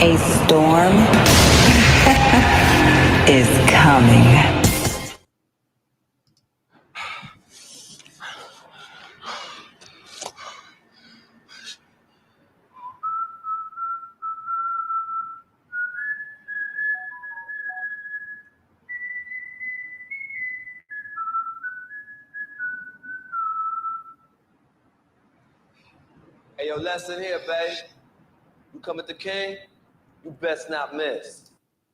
A storm is coming. Hey, yo, lesson here, babe. You come at the king, you best not miss.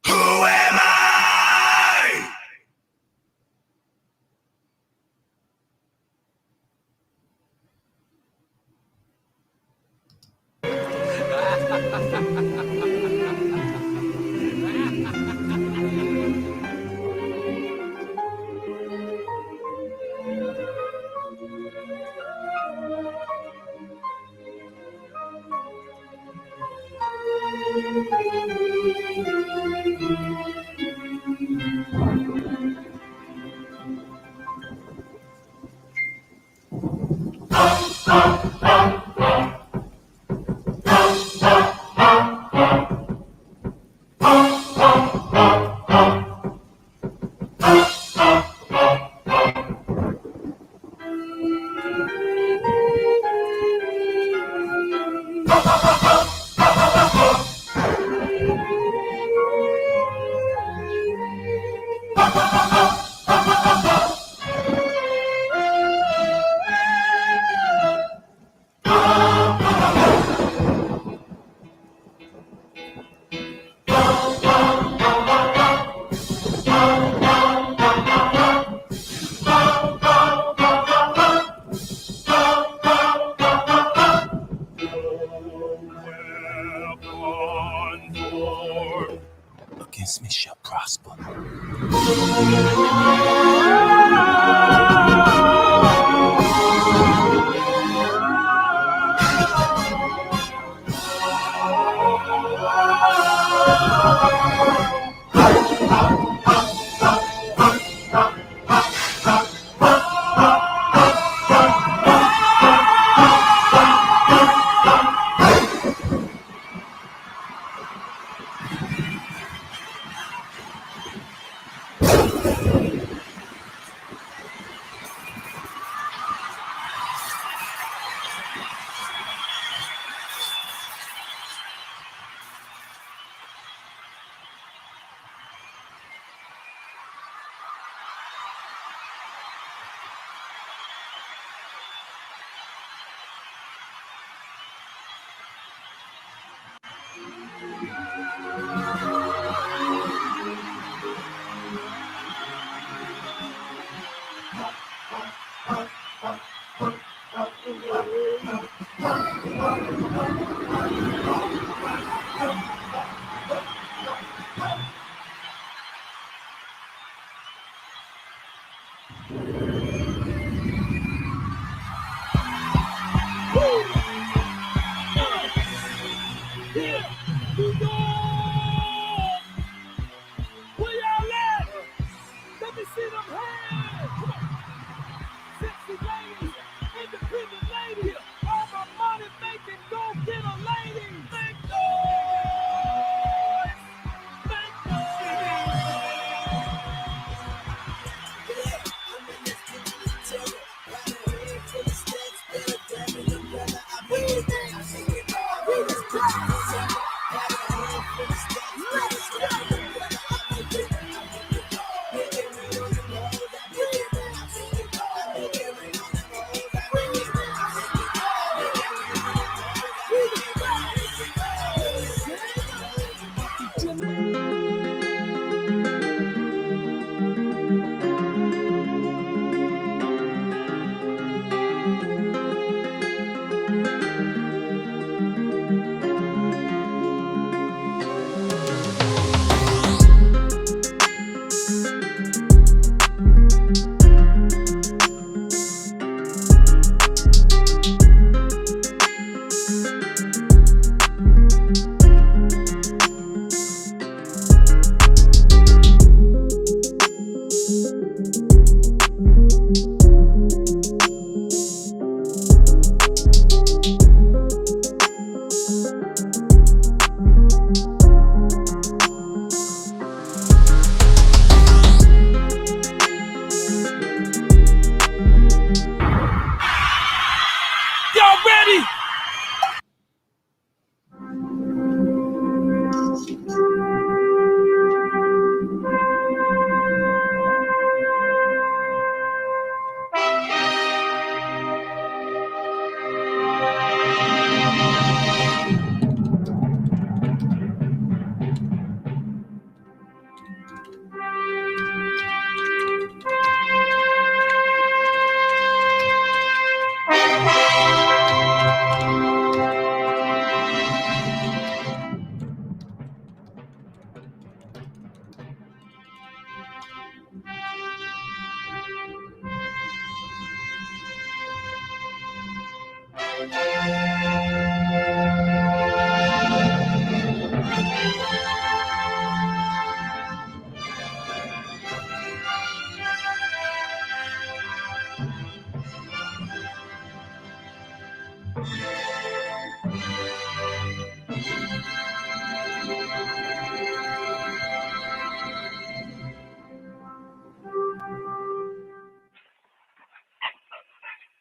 Who am I? Against me shall prosper.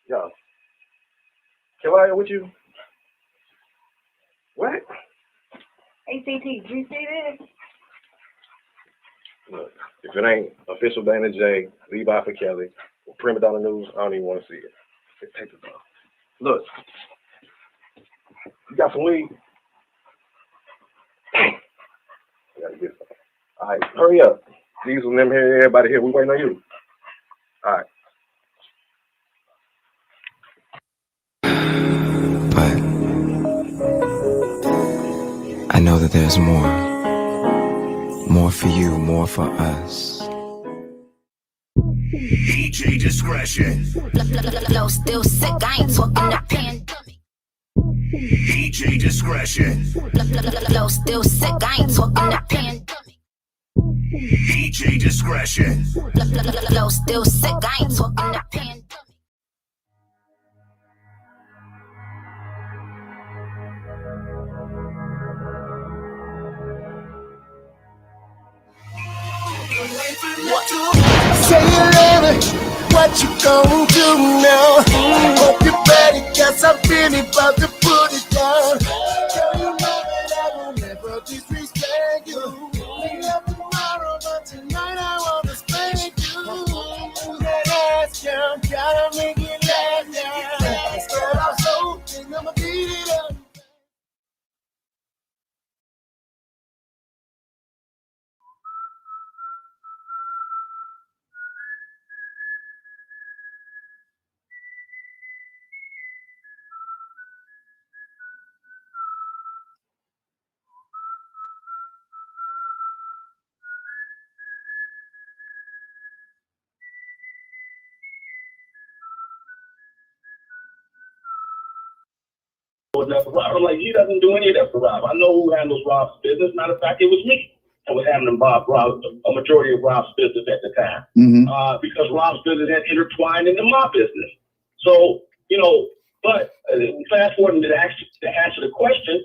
Yo, can I with you? What? ACT, did you see this? Look, if it ain't official Dana J, Levi for Kelly, or Prima Donna News, I don't even want to see it. Take this off. Look, you got some weed? I gotta get some. All right, hurry up. These and them here, everybody here, we waiting on you. All right. But I know that there's more. More for you, more for us. DJ discretion. Flow still sick, I ain't talking that pandemic. DJ discretion. Flow still sick, I ain't talking that pandemic. DJ discretion. Flow still sick, I ain't talking that pandemic. Say it louder, what you gon' do now? Hope you're ready, cause I'm really about to put it down. Girl, you know that I will never disrespect you. We love tomorrow, but tonight I wanna spank you. That ass, girl, gotta make it last now. Start off slow, and I'ma beat it up. For Rob. I'm like, he doesn't do any of that for Rob. I know who handles Rob's business. Matter of fact, it was me that was handling Rob, a majority of Rob's business at the time. Because Rob's business had intertwined into my business. So, but fast forward to answer the question,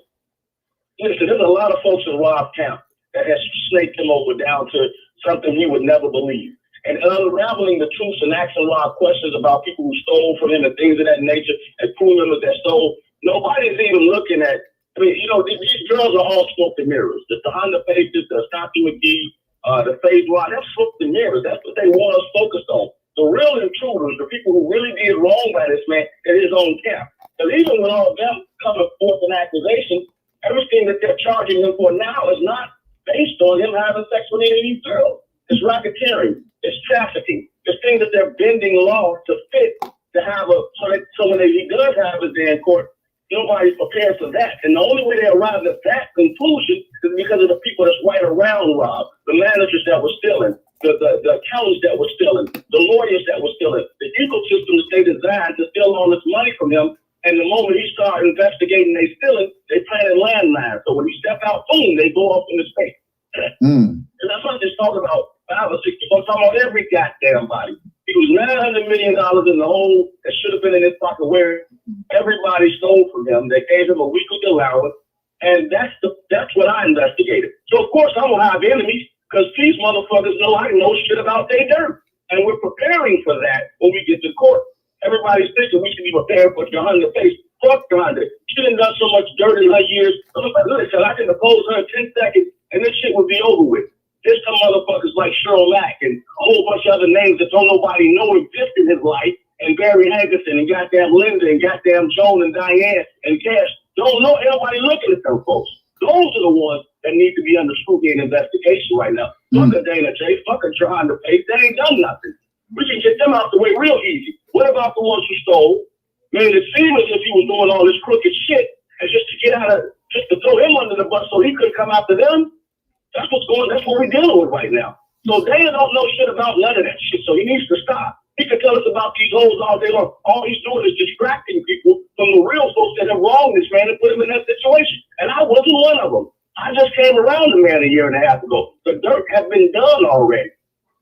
listen, there's a lot of folks in Rob's camp that has snaked him over down to something he would never believe. And unraveling the truths and asking Rob questions about people who stole from him and things of that nature and proving them that stole. Nobody's even looking at, these girls are all smoke and mirrors. The Honda Pages, the Ashanti McGee, the Phase Rod, they're smoke and mirrors. That's what they want us focused on. The real intruders, the people who really did wrong by this man, in his own camp. Because even with all of them coming forth an accusation, everything that they're charging him for now is not based on him having sex with any of these girls. It's racketeering. It's trafficking. It's things that they're bending law to fit to have so when he does have his day in court, nobody's prepared for that. And the only way they arrived at that conclusion is because of the people that's right around Rob, the managers that were stealing, the accountants that were stealing, the lawyers that were stealing, the ecosystem that they designed to steal all this money from him. And the moment he started investigating they stealing, they planted landmines. So when he step out, boom, they go off in his face. And that's not just talking about 5 or 6 people. I'm talking about every goddamn body. He was $900 million in the hole that should have been in his pocket where everybody stole from him. They gave him a weekly allowance. And that's what I investigated. So, of course, I'm going to have enemies because these motherfuckers know I know shit about their dirt. And we're preparing for that when we get to court. Everybody's thinking we should be prepared for Johanna face. Fuck Johanna. She done done so much dirt in her years. Listen, I can oppose her in 10 seconds and this shit would be over with. There's some motherfuckers like Cheryl Mack and a whole bunch of other names that don't nobody know exist in his life, and Barry Hankerson and goddamn Linda and goddamn Joan and Diane and Cash. Don't know anybody looking at them folks. Those are the ones that need to be under scrutiny and investigation right now. Fuck a Dana J, fuck a Johanna Pace. They ain't done nothing. We can get them out the way real easy. What about the ones who stole? Man, it seemed as if he was doing all this crooked shit, and just to throw him under the bus so he couldn't come after them. That's what we're dealing with right now. So Dana don't know shit about none of that shit. So he needs to stop. He can tell us about these hoes all day long. All he's doing is distracting people from the real folks that have wronged this man and put him in that situation. And I wasn't one of them. I just came around the man a year and a half ago. The dirt has been done already.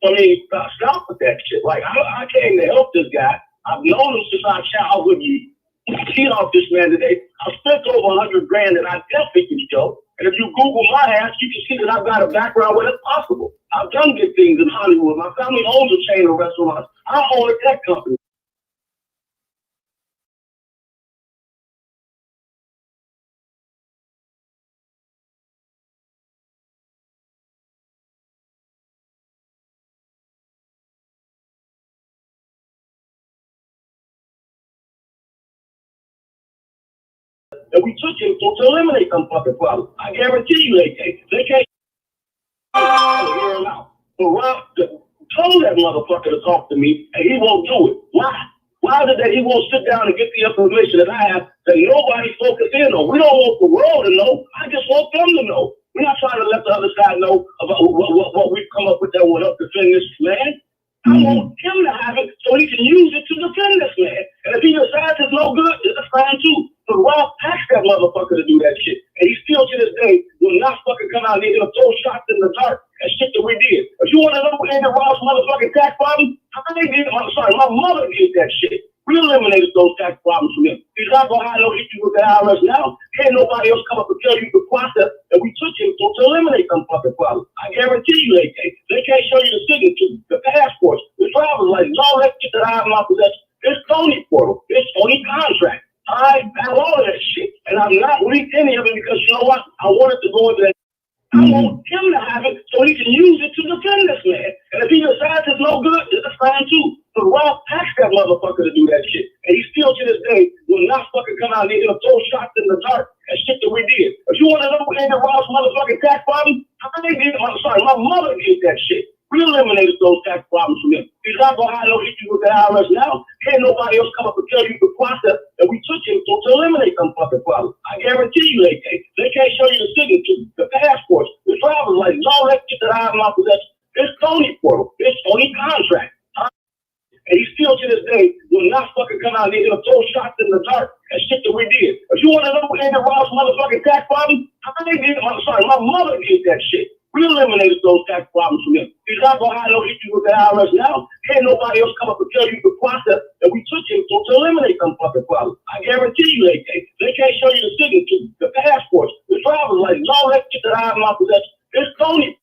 I mean, stop with that shit. Like, I came to help this guy. I've known him since our childhood. Cheat off this man today. I spent over $100 grand and I definitely can show. And if you Google my ass, you can see that I've got a background where it's possible. I've done good things in Hollywood. My family owns a chain of restaurants. I own a tech company. And we took him to eliminate them fucking problems. I guarantee you they can't hear him out. But Rob told that motherfucker to talk to me, and he won't do it. Why? Why is it that he won't sit down and get the information that I have that nobody focused in on? We don't want the world to know. I just want them to know. We're not trying to let the other side know about what we've come up with that will help defend this man. I want him to have it so he can use it to defend this man. And if he decides it's no good, it's fine too. But Rob asked that motherfucker to do that shit. And he still to this day will not fucking come out and he's gonna throw shots in the dark and shit that we did. If you want to know who ended Rob's motherfucking tax problem, my mother did that shit. We eliminated those tax problems from him. He's not gonna have no issue with the IRS now. Can't nobody else come up and tell you the process that we took him to eliminate them fucking problems. I guarantee you they can't. They can't show you the signature, the passports, the driver's license, all that shit that I have in my possession. It's Tony portal. It's Tony contract. I have all of that shit. And I'm not leaked any of it because you know what? I wanted to go into that. I want him to have it so he can use it to defend this man. And if he decides it's no good, it's fine too. But Rob asked that motherfucker to do that shit. And he still to this day will not fucking come out and he's gonna throw shots in the dark and shit that we did. If you want to know who ended Rob's motherfucking tax problem, my mother did that shit. We eliminated those tax problems from him. He's not gonna have no issue with the IRS now. Can't nobody else come up and tell you the process that we took him to eliminate them fucking problems. I guarantee you they can't. They can't show you the signature, the passports, the driver's license, all that shit that I have in my possession. It's Tony portal. It's Tony contract. And he still to this day will not fucking come out and he's gonna throw shots in the dark and shit that we did. If you want to know who ended Rob's motherfucking tax problem, my mother did that shit. We eliminated those tax problems from him. He's not gonna have no issue with the IRS now. Can't nobody else come up and tell you the process that we took him to eliminate them fucking problems. I guarantee you they can't. They can't show you the signature, the passports, the driver's license, all that shit that I have in my possession. It's Tony.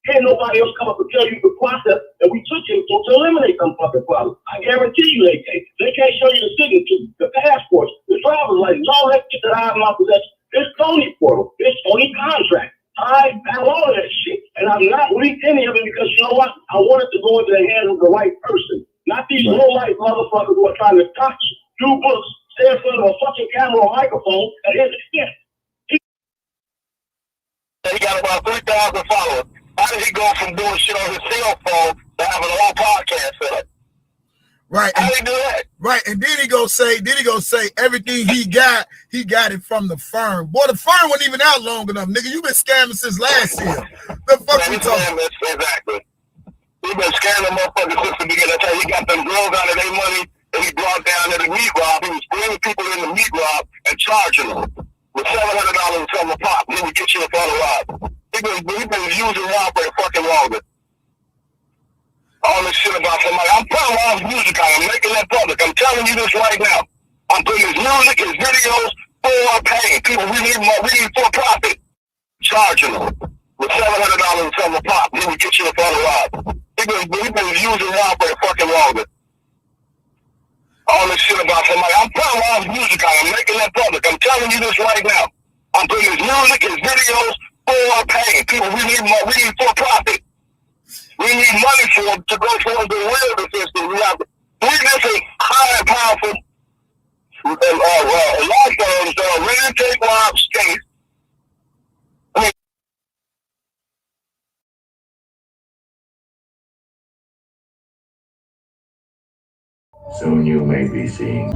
Can't nobody else come up and tell you the process that we took him to eliminate them fucking problems. I guarantee you they can't. They can't show you the signature, the passports, the driver's license, all that shit that I have in my possession. It's Tony portal. It's Tony contract. I have all of that shit. And I'm not leaked any of it because you know what? I wanted to go into the hands of the right person. Not these low-life motherfuckers who are trying to touch, do books, stay in front of a fucking camera or microphone at his expense. He got about 3,000 followers. How did he go from doing shit on his cell phone to having a whole podcast set up? Right. How did he do that? Right. And then he go say everything he got it from the firm. Boy, the firm wasn't even out long enough, nigga. You been scamming since last year. The fuck you talking? Exactly. He been scamming motherfuckers since the beginning. That's how he got them girls out of their money and he brought down to the meat rob. He was bringing people in the meat rob and charging them with $700 from the pop. He would get you in front of Rob. He been using Rob for fucking longer. All this shit about somebody. I'm putting Rob's music out. I'm making that public. I'm telling you this right now. I'm putting his music, his videos for paying. People, we need for profit. Charging them with $700 from the pop. He would get you in front of Rob. He been using Rob for fucking longer. All this shit about somebody. I'm putting Rob's music out. I'm making that public. I'm telling you this right now. I'm putting his music, his videos for paying. People, we need for profit. We need money for them to go towards the real defense. We have 3 different high and powerful law firms that are ready to take Rob's case. Soon you may be seeing.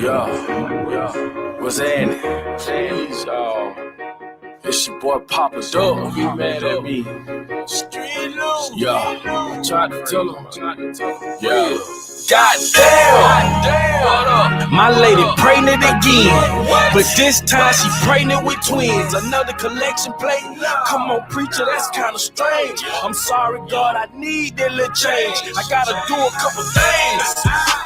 What's happening? Please, it's your boy Papa Dope. Don't be mad at me. Street loose. Yeah, tried to tell him. Yeah. Goddamn! My lady pregnant again, but this time she pregnant with twins. Another collection plate. Come on, preacher, that's kind of strange. I'm sorry, God, I need that little change. I gotta do a couple things.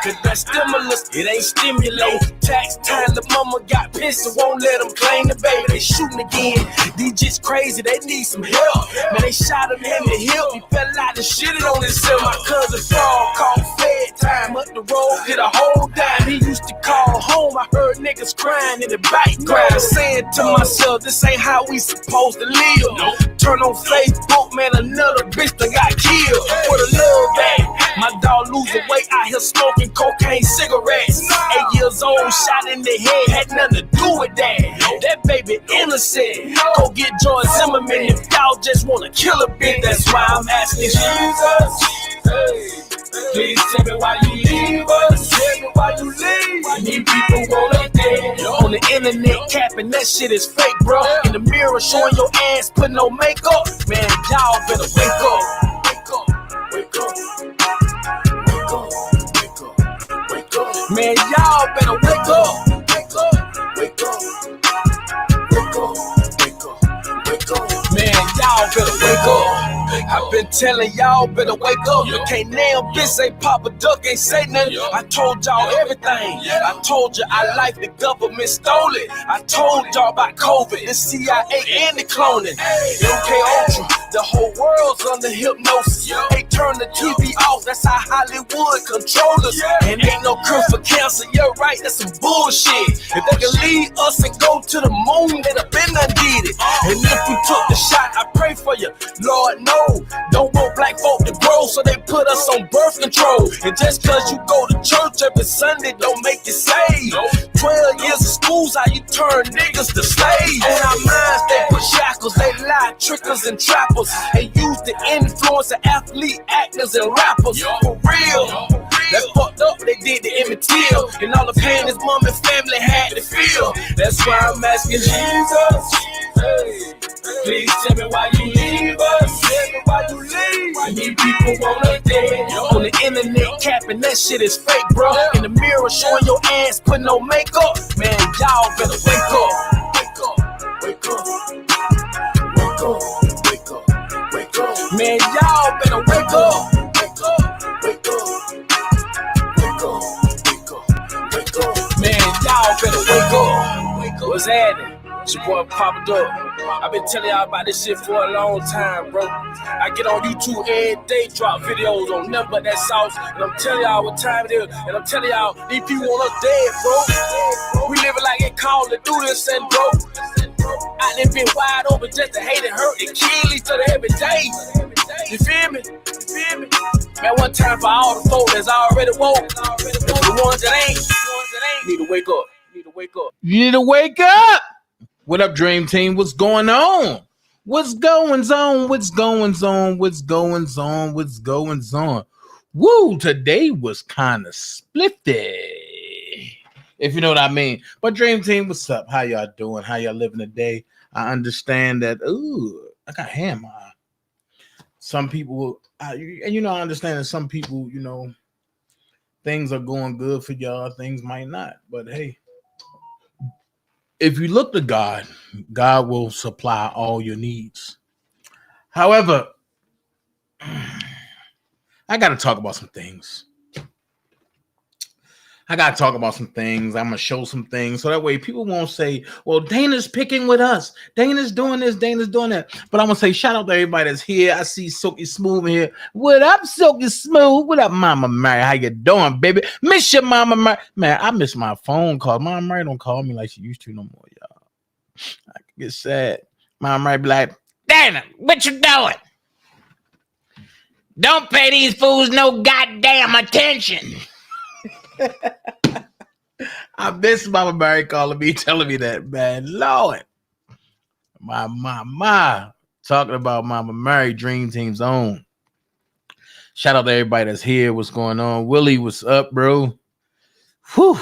Cause that stimulus, it ain't stimulate. Tax time, the mama got pissed and won't let them claim the baby. They shooting again. These just crazy, they need some help. Man, they shot him in the hip. He fell out and shitted on himself. My cousin Frog called fed time up the road, did a whole dime. He used to call home. I heard niggas crying in the background, saying to myself, this ain't how we supposed to live. Turn on Facebook, man, another bitch that got killed. For the love that my dog losing weight out here smoking cocaine cigarettes. 8 years old, shot in the head, had nothing to do with that. That baby innocent. Go get George Zimmerman if y'all just wanna kill a bitch. That's why I'm asking Jesus, please tell me why you leave us. Tell me why you leave. These people wanna dead. On the internet capping, that shit is fake, bro. In the mirror showing your ass, putting no makeup. Man, y'all better wake up. Wake up, wake up, wake up, wake up, wake up. Man, y'all better wake up. Wake up, wake up, wake up, wake up, wake up. Man, y'all better wake up. I've been telling y'all better wake up. You can't nail bitch, say Papa Duck, ain't say nothing. I told y'all everything. I told you I like the government stole it. I told y'all about COVID, the CIA and the cloning. MK Ultra, the whole world's under hypnosis. They turn the TV off, that's how Hollywood control us. And ain't no cure for cancer, you're right, that's some bullshit. If they can lead us and go to the moon, they'd have been done did it. And if you took the shot, I pray for you. Lord, no. Don't want black folk to grow, so they put us on birth control. And just cause you go to church every Sunday don't make you saved. 12 years of school's how you turn niggas to slaves. On our minds they put shackles, they lie, trickers and trappers. They use the influence of athlete, actors and rappers. For real, that's fucked up, they did to Emmett Till. And all the pain his mom and family had to feel. That's why I'm asking Jesus, please tell me why you leave us. Tell me why you leave. These people wanna dead. On the internet capping, that shit is fake, bro. In the mirror showing your ass, putting no makeup. Man, y'all better wake up. Wake up, wake up, wake up, wake up, wake up. Man, y'all better wake up. Wake up, wake up, wake up, wake up, wake up. Man, y'all better wake up. What's happening? It's your boy Papa Dope. I've been telling y'all about this shit for a long time, bro. I get on YouTube every day, drop videos on nothing but that sauce, and I'm telling y'all what time it is, and I'm telling y'all these people want us dead, bro. We living like it called to do this, and bro, I done been wide open just to hate and hurt and kill each other every day. You feel me? You feel me? Man, one time for all the folks that's already woke, the ones that ain't, need to wake up. Need to wake up. You need to wake up. What up, Dream Team? What's going on? What's going on? What's going on? What's going on? What's going on? Woo, today was kind of splifty, if you know what I mean. But Dream Team, what's up? How y'all doing? How y'all living today? I understand that, I got hair in my eye. Some people, I understand that some people, things are going good for y'all. Things might not. But hey, if you look to God, God will supply all your needs. However, I got to talk about some things. I'm going to show some things so that way people won't say, well, Dana's picking with us. Dana's doing this. Dana's doing that. But I'm going to say shout out to everybody that's here. I see Silky Smooth in here. What up, Silky Smooth? What up, Mama Mary? How you doing, baby? Miss your Mama Mary. Man, I miss my phone call. Mama Mary don't call me like she used to no more, y'all. I get sad. Mama Mary be like, Dana, what you doing? Don't pay these fools no goddamn attention. I miss Mama Mary calling me, telling me that, man. Lord. My. Talking about Mama Mary, Dream Team's own. Shout out to everybody that's here. What's going on? Willie, what's up, bro? Whew.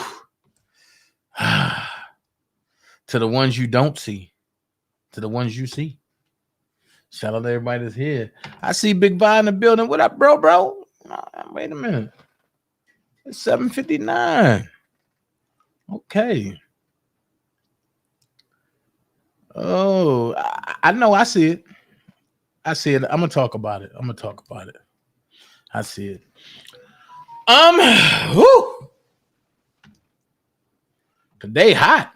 To the ones you don't see, to the ones you see. Shout out to everybody that's here. I see Big Vi in the building. What up, bro? Wait a minute. It's 7:59. Okay. Oh, I know. I see it. I see it. I'm gonna talk about it. I see it. Whew. Today hot.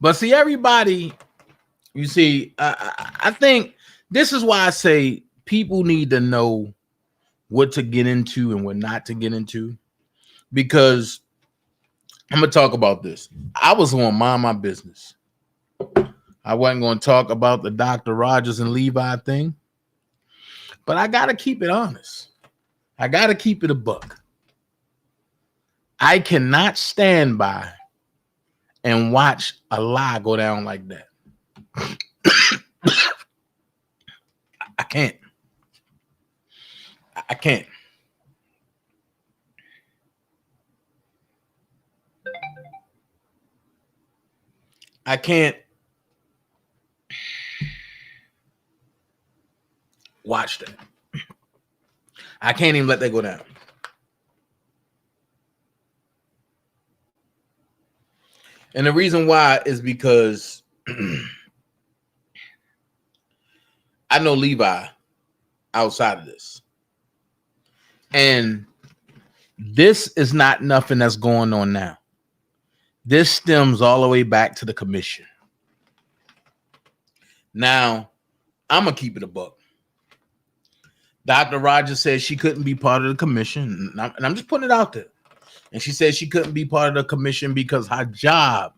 But see, everybody, you see, I think this is why I say people need to know what to get into and what not to get into. Because I'm going to talk about this. I was going to mind my business. I wasn't going to talk about the Dr. Rogers and Levi thing. But I got to keep it honest. I got to keep it a buck. I cannot stand by and watch a lie go down like that. I can't. I can't. I can't watch that. I can't even let that go down. And the reason why is because I know Levi outside of this. And this is not nothing that's going on now. This stems all the way back to the commission. Now, I'm going to keep it a buck. Dr. Rogers said she couldn't be part of the commission. And I'm just putting it out there. And she said she couldn't be part of the commission because her job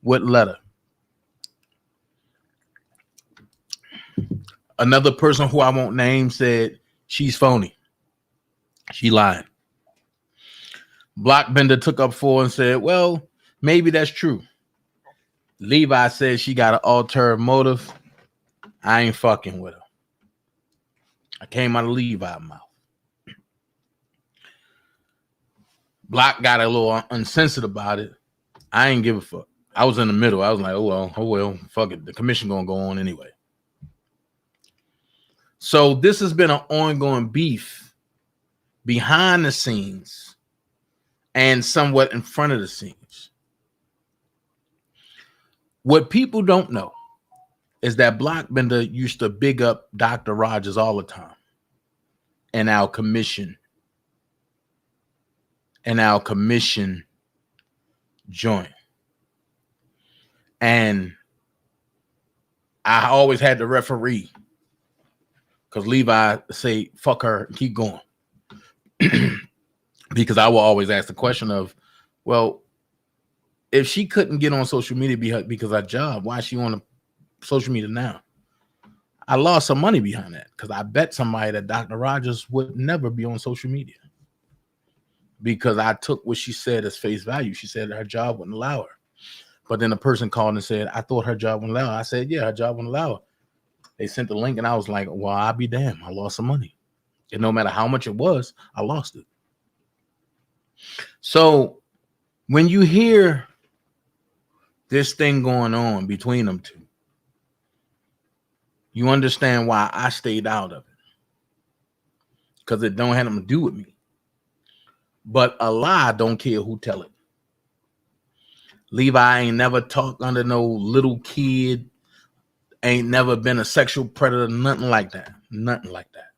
wouldn't let her. Another person who I won't name said she's phony. She lying. Blockbender took up for and said, well, maybe that's true. Levi said she got an ulterior motive. I ain't fucking with her. I came out of Levi's mouth. Block got a little uncensored about it. I ain't give a fuck. I was in the middle. I was like, oh well, fuck it. The commission gonna go on anyway. So this has been an ongoing beef behind the scenes and somewhat in front of the scenes. What people don't know is that Blockbender used to big up Dr. Rogers all the time and our commission joint. And I always had to referee because Levi say, fuck her, keep going. Because I will always ask the question of, well, if she couldn't get on social media because of her job, why is she on social media now? I lost some money behind that because I bet somebody that Dr. Rogers would never be on social media because I took what she said as face value. She said her job wouldn't allow her. But then a person called and said, I thought her job wouldn't allow her. I said, yeah, her job wouldn't allow her. They sent the link and I was like, well, I'll be damned. I lost some money. And no matter how much it was, I lost it. So when you hear this thing going on between them two, you understand why I stayed out of it. Because it don't have nothing to do with me. But a lie don't care who tell it. Levi ain't never talked under no little kid. Ain't never been a sexual predator. Nothing like that. Nothing like that.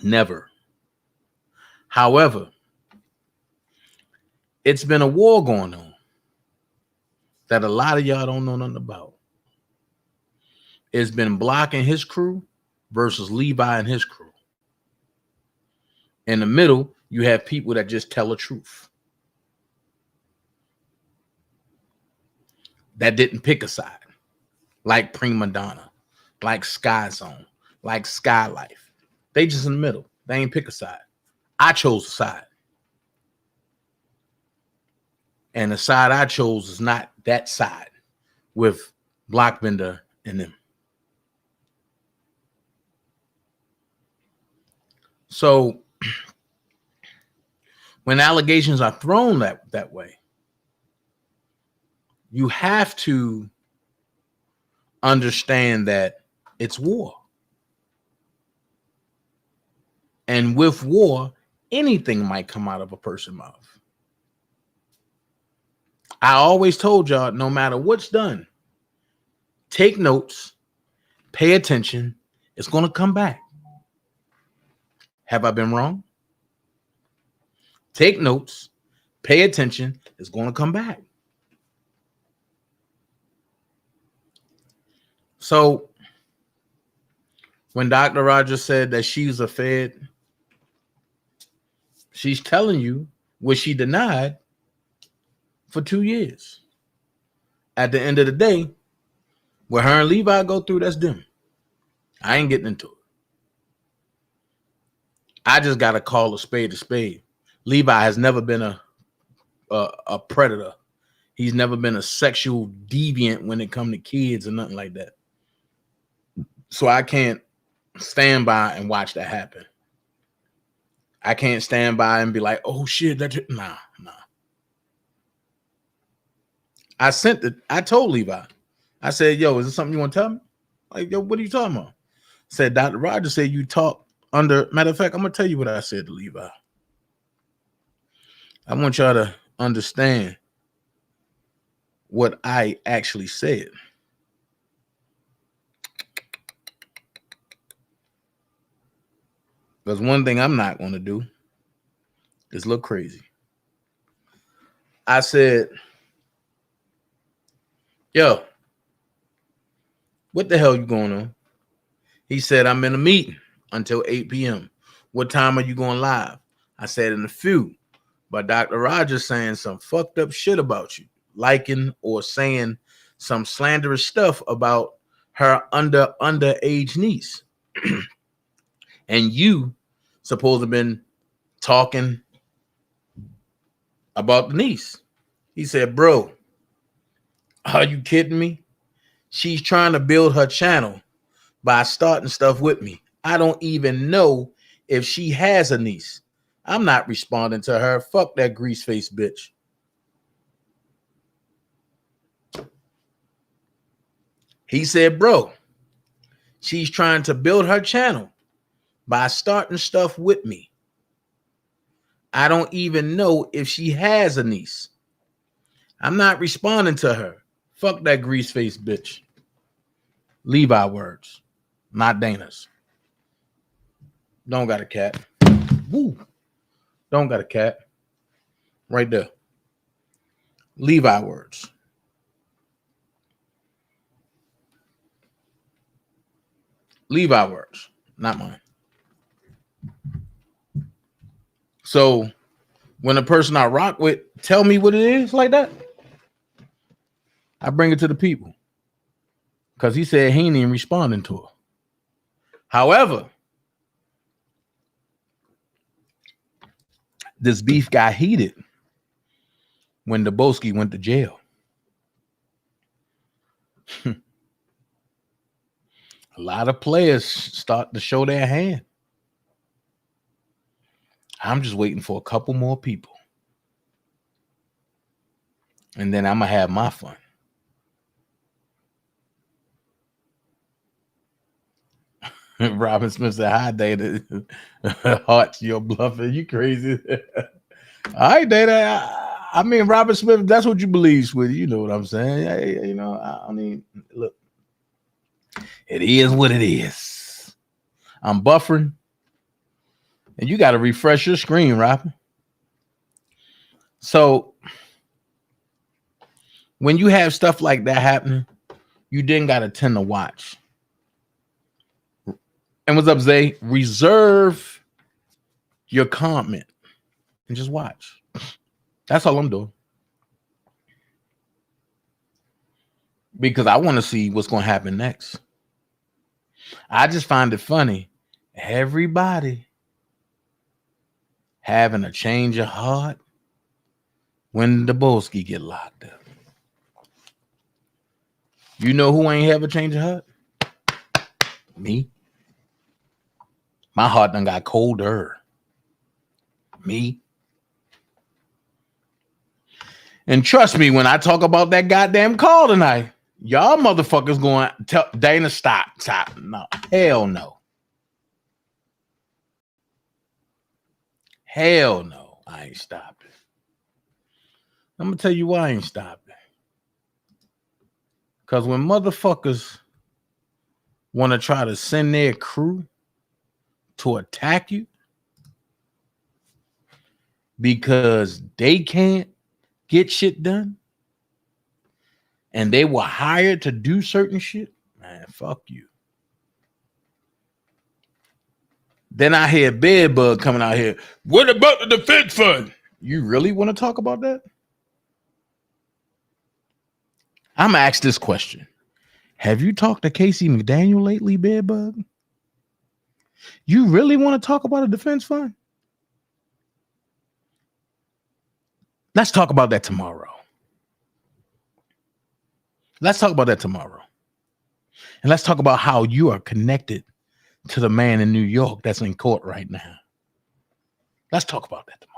Never. However, it's been a war going on that a lot of y'all don't know nothing about. It's been Block and his crew versus Levi and his crew. In the middle, you have people that just tell the truth. That didn't pick a side. Like Prima Donna, like Sky Zone, like Sky Life. They just in the middle. They ain't pick a side. I chose a side. And the side I chose is not that side with Blockbender and them. So when allegations are thrown that way, you have to understand that it's war. And with war, anything might come out of a person's mouth. I always told y'all, no matter what's done, take notes, pay attention. It's going to come back. Have I been wrong? Take notes, pay attention. It's going to come back. So when Dr. Rogers said that she's a Fed, she's telling you what she denied for 2 years. At the end of the day, what her and Levi go through, that's them. I ain't getting into it. I just got to call a spade a spade. Levi has never been a predator. He's never been a sexual deviant when it comes to kids or nothing like that. So I can't stand by and watch that happen. I can't stand by and be like, oh shit, nah. I told Levi, I said, yo, is this something you want to tell me? Like, yo, what are you talking about? Said Dr. Rogers said you talk under, matter of fact, I'm gonna tell you what I said to Levi. I want y'all to understand what I actually said. Because one thing I'm not going to do is look crazy. I said, yo, what the hell you going on? He said, I'm in a meeting until 8 p.m. What time are you going live? I said, in a few. But Dr. Rogers saying some fucked up shit about you, liking or saying some slanderous stuff about her underage niece. And you supposed to have been talking about the niece. He said, bro, are you kidding me? She's trying to build her channel by starting stuff with me. I don't even know if she has a niece. I'm not responding to her. Fuck that grease face bitch. He said, bro, she's trying to build her channel by starting stuff with me. I don't even know if she has a niece. I'm not responding to her. Fuck that grease face bitch. Levi words, not Dana's. Don't got a cat. Woo. Don't got a cat. Right there. Levi words. Levi words, not mine. So when a person I rock with tell me what it is like that, I bring it to the people. Because he said he ain't even responding to her. However, this beef got heated when Rainbowski went to jail. A lot of players start to show their hand. I'm just waiting for a couple more people. And then I'm going to have my fun. Robin Smith said, hi, Data. Hearts, you're bluffing. You crazy. All right, Data. I mean, Robin Smith, that's what you believe, sweetie. You know what I'm saying. You know, I mean, look. It is what it is. I'm buffering. And you got to refresh your screen, Robin. So when you have stuff like that happening, you then got to tend to watch. And what's up, Zay? Reserve your comment and just watch. That's all I'm doing. Because I want to see what's going to happen next. I just find it funny. Everybody having a change of heart when Rainbowski get locked up. You know who ain't have a change of heart? Me. My heart done got colder. Me. And trust me, when I talk about that goddamn call tonight, y'all motherfuckers going to tell Dana, stop. No, hell no. Hell no, I ain't stopping. I'm going to tell you why I ain't stopping. Because when motherfuckers want to try to send their crew to attack you because they can't get shit done and they were hired to do certain shit, man, fuck you. Then I hear Bedbug coming out here. What about the defense fund? You really want to talk about that? I'm going to ask this question. Have you talked to Casey McDaniel lately, Bedbug? You really want to talk about a defense fund? Let's talk about that tomorrow. Let's talk about that tomorrow. And let's talk about how you are connected to the man in New York that's in court right now. Let's talk about that tomorrow.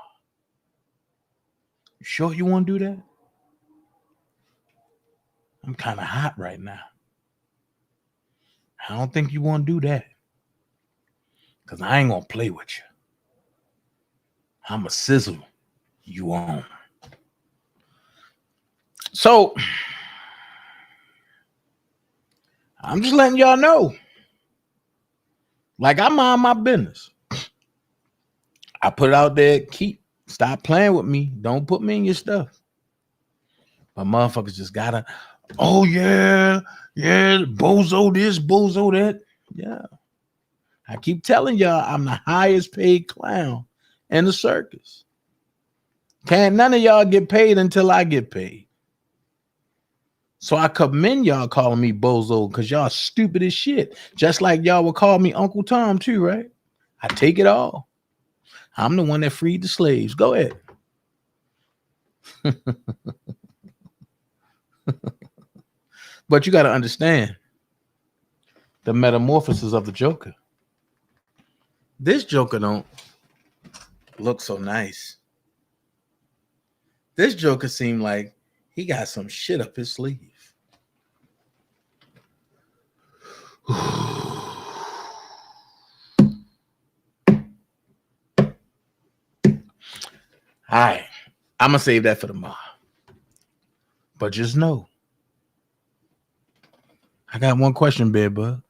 You sure you want to do that? I'm kind of hot right now. I don't think you want to do that. Because I ain't going to play with you. I'm a sizzle you on. So, I'm just letting y'all know. Like, I mind my business. I put it out there, stop playing with me. Don't put me in your stuff. But motherfuckers just gotta, oh yeah, bozo this, bozo that. Yeah. I keep telling y'all I'm the highest paid clown in the circus. Can't none of y'all get paid until I get paid. So I commend y'all calling me bozo because y'all stupid as shit. Just like y'all would call me Uncle Tom too, right? I take it all. I'm the one that freed the slaves. Go ahead. But you got to understand the metamorphosis of the Joker. This Joker don't look so nice. This Joker seemed like he got some shit up his sleeve. All right, I'm going to save that for tomorrow. But just know, I got one question, Bedbug.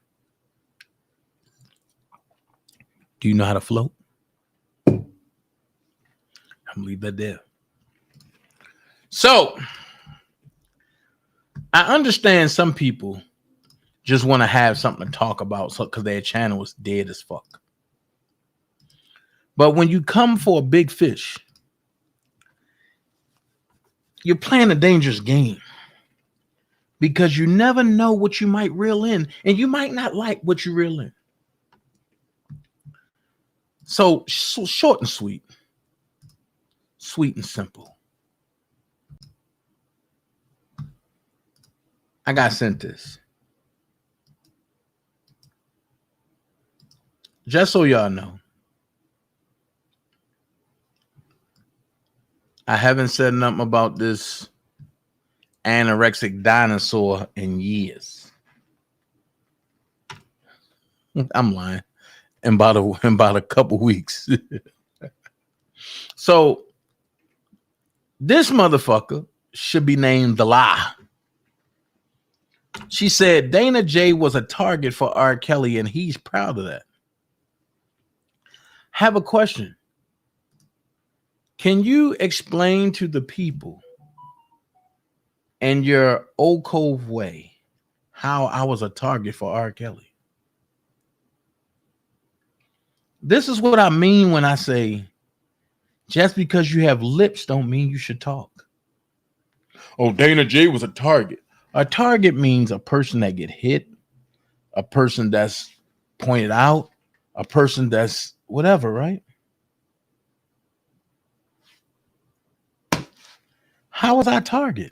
Do you know how to float? I'm going to leave that there. So, I understand some people just want to have something to talk about because their channel is dead as fuck. But when you come for a big fish, you're playing a dangerous game because you never know what you might reel in, and you might not like what you reel in. So short and sweet and simple. I got sent this. Just so y'all know, I haven't said nothing about this anorexic dinosaur in years. I'm lying. In about a couple weeks. So this motherfucker should be named The Lie. She said Dana J was a target for R. Kelly, and he's proud of that. Have a question. Can you explain to the people in your Old Cove way how I was a target for R. Kelly? This is what I mean when I say just because you have lips don't mean you should talk. Oh, Dana J was a target. A target means a person that get hit, a person that's pointed out, a person that's whatever, right? How was I a target?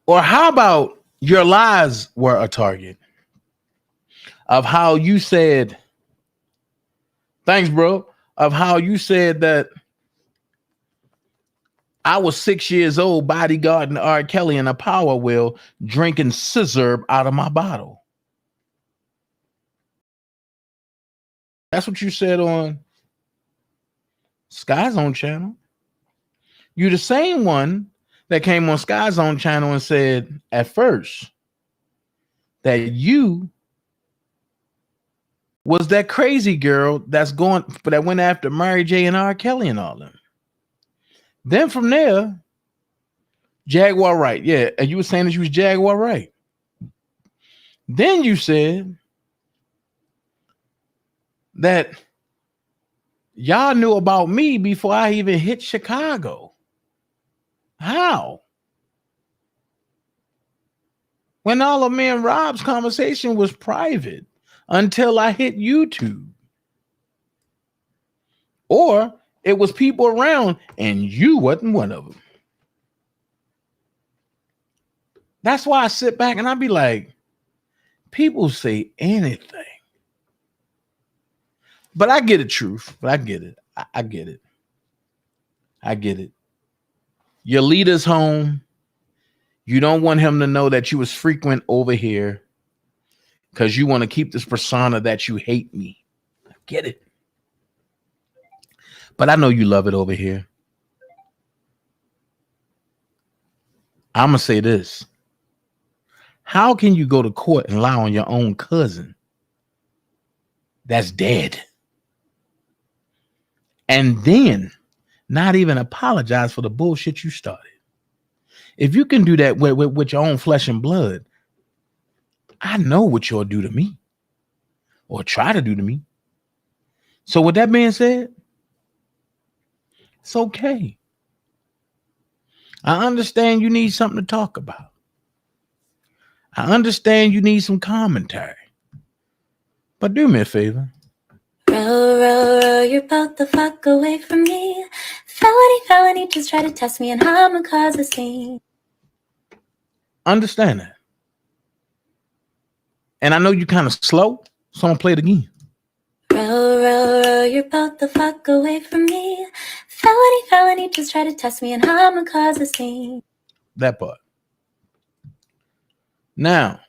Or how about your lies were a target of how you said Thanks, bro. Of how you said that I was 6 years old, bodyguarding R. Kelly in a power wheel, drinking scissor out of my bottle. That's what you said on Sky Zone channel. You the same one that came on Sky Zone channel and said at first that you was that crazy girl that went after Mary J and R. Kelly and all them. Then from there, Jaguar Right. Yeah, and you were saying that you was Jaguar Right. Then you said that y'all knew about me before I even hit Chicago. How? When all of me and Rob's conversation was private until I hit YouTube. Or it was people around and you wasn't one of them. That's why I sit back and I be like, people say anything. But I get it, truth. But I get it. I get it. I get it. Your leader's home. You don't want him to know that you was frequent over here because you want to keep this persona that you hate me. I get it. But I know you love it over here. I'm going to say this. How can you go to court and lie on your own cousin that's dead and then not even apologize for the bullshit you started? If you can do that with your own flesh and blood, I know what you'll do to me or try to do to me. So with that being said, it's okay. I understand you need something to talk about. I understand you need some commentary. But do me a favor. Row, you're about the fuck away from me. Felony, just try to test me and I'ma cause a scene. Understand that. And I know you kind of slow, so I'm gonna play it again. Row, you're about the fuck away from me. Felony, just try to test me and I'ma cause a scene. That part. Now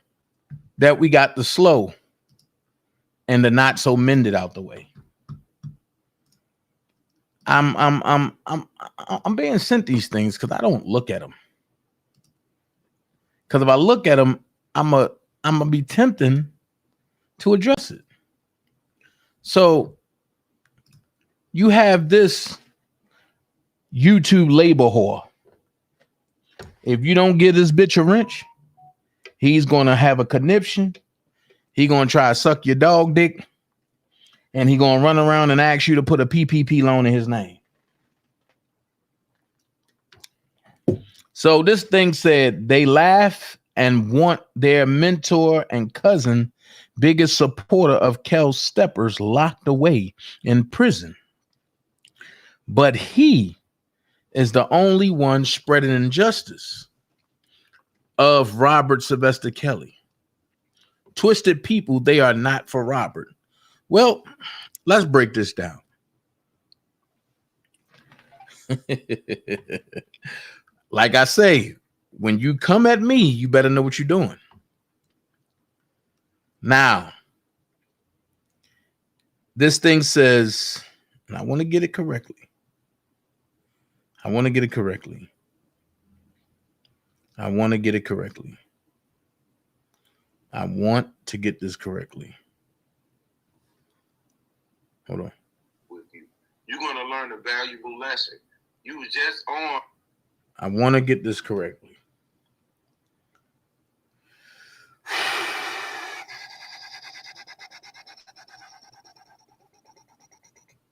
that we got the slow and the not so mended out the way, I'm being sent these things because I don't look at them. Because if I look at them, I'm gonna be tempting to address it. So you have this YouTube labor whore. If you don't give this bitch a wrench, he's gonna have a conniption. He gonna try to suck your dog dick, and he gonna run around and ask you to put a PPP loan in his name. So this thing said they laugh and want their mentor and cousin, biggest supporter of Kel Steppers, locked away in prison. But he is the only one spreading injustice of Robert Sylvester Kelly. Twisted people, they are not for Robert. Well, let's break this down. Like I say, when you come at me, you better know what you're doing. Now, this thing says, and I want to get it correctly. I want to get it correctly. I want to get this correctly. Hold on. You're going to learn a valuable lesson. You was just on. I want to get this correctly.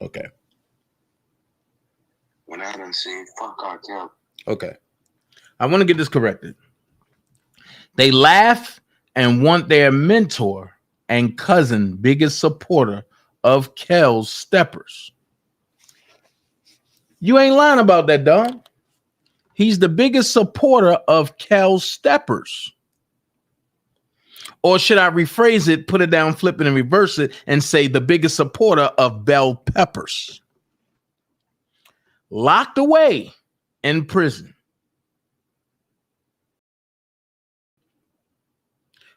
Okay. When I done seen fuck cartel. Okay. I want to get this corrected. They laugh and want their mentor and cousin, biggest supporter of Kel's Steppers. You ain't lying about that, Don. He's the biggest supporter of Kel Steppers. Or should I rephrase it, put it down, flip it, and reverse it, and say the biggest supporter of bell peppers? Locked away in prison.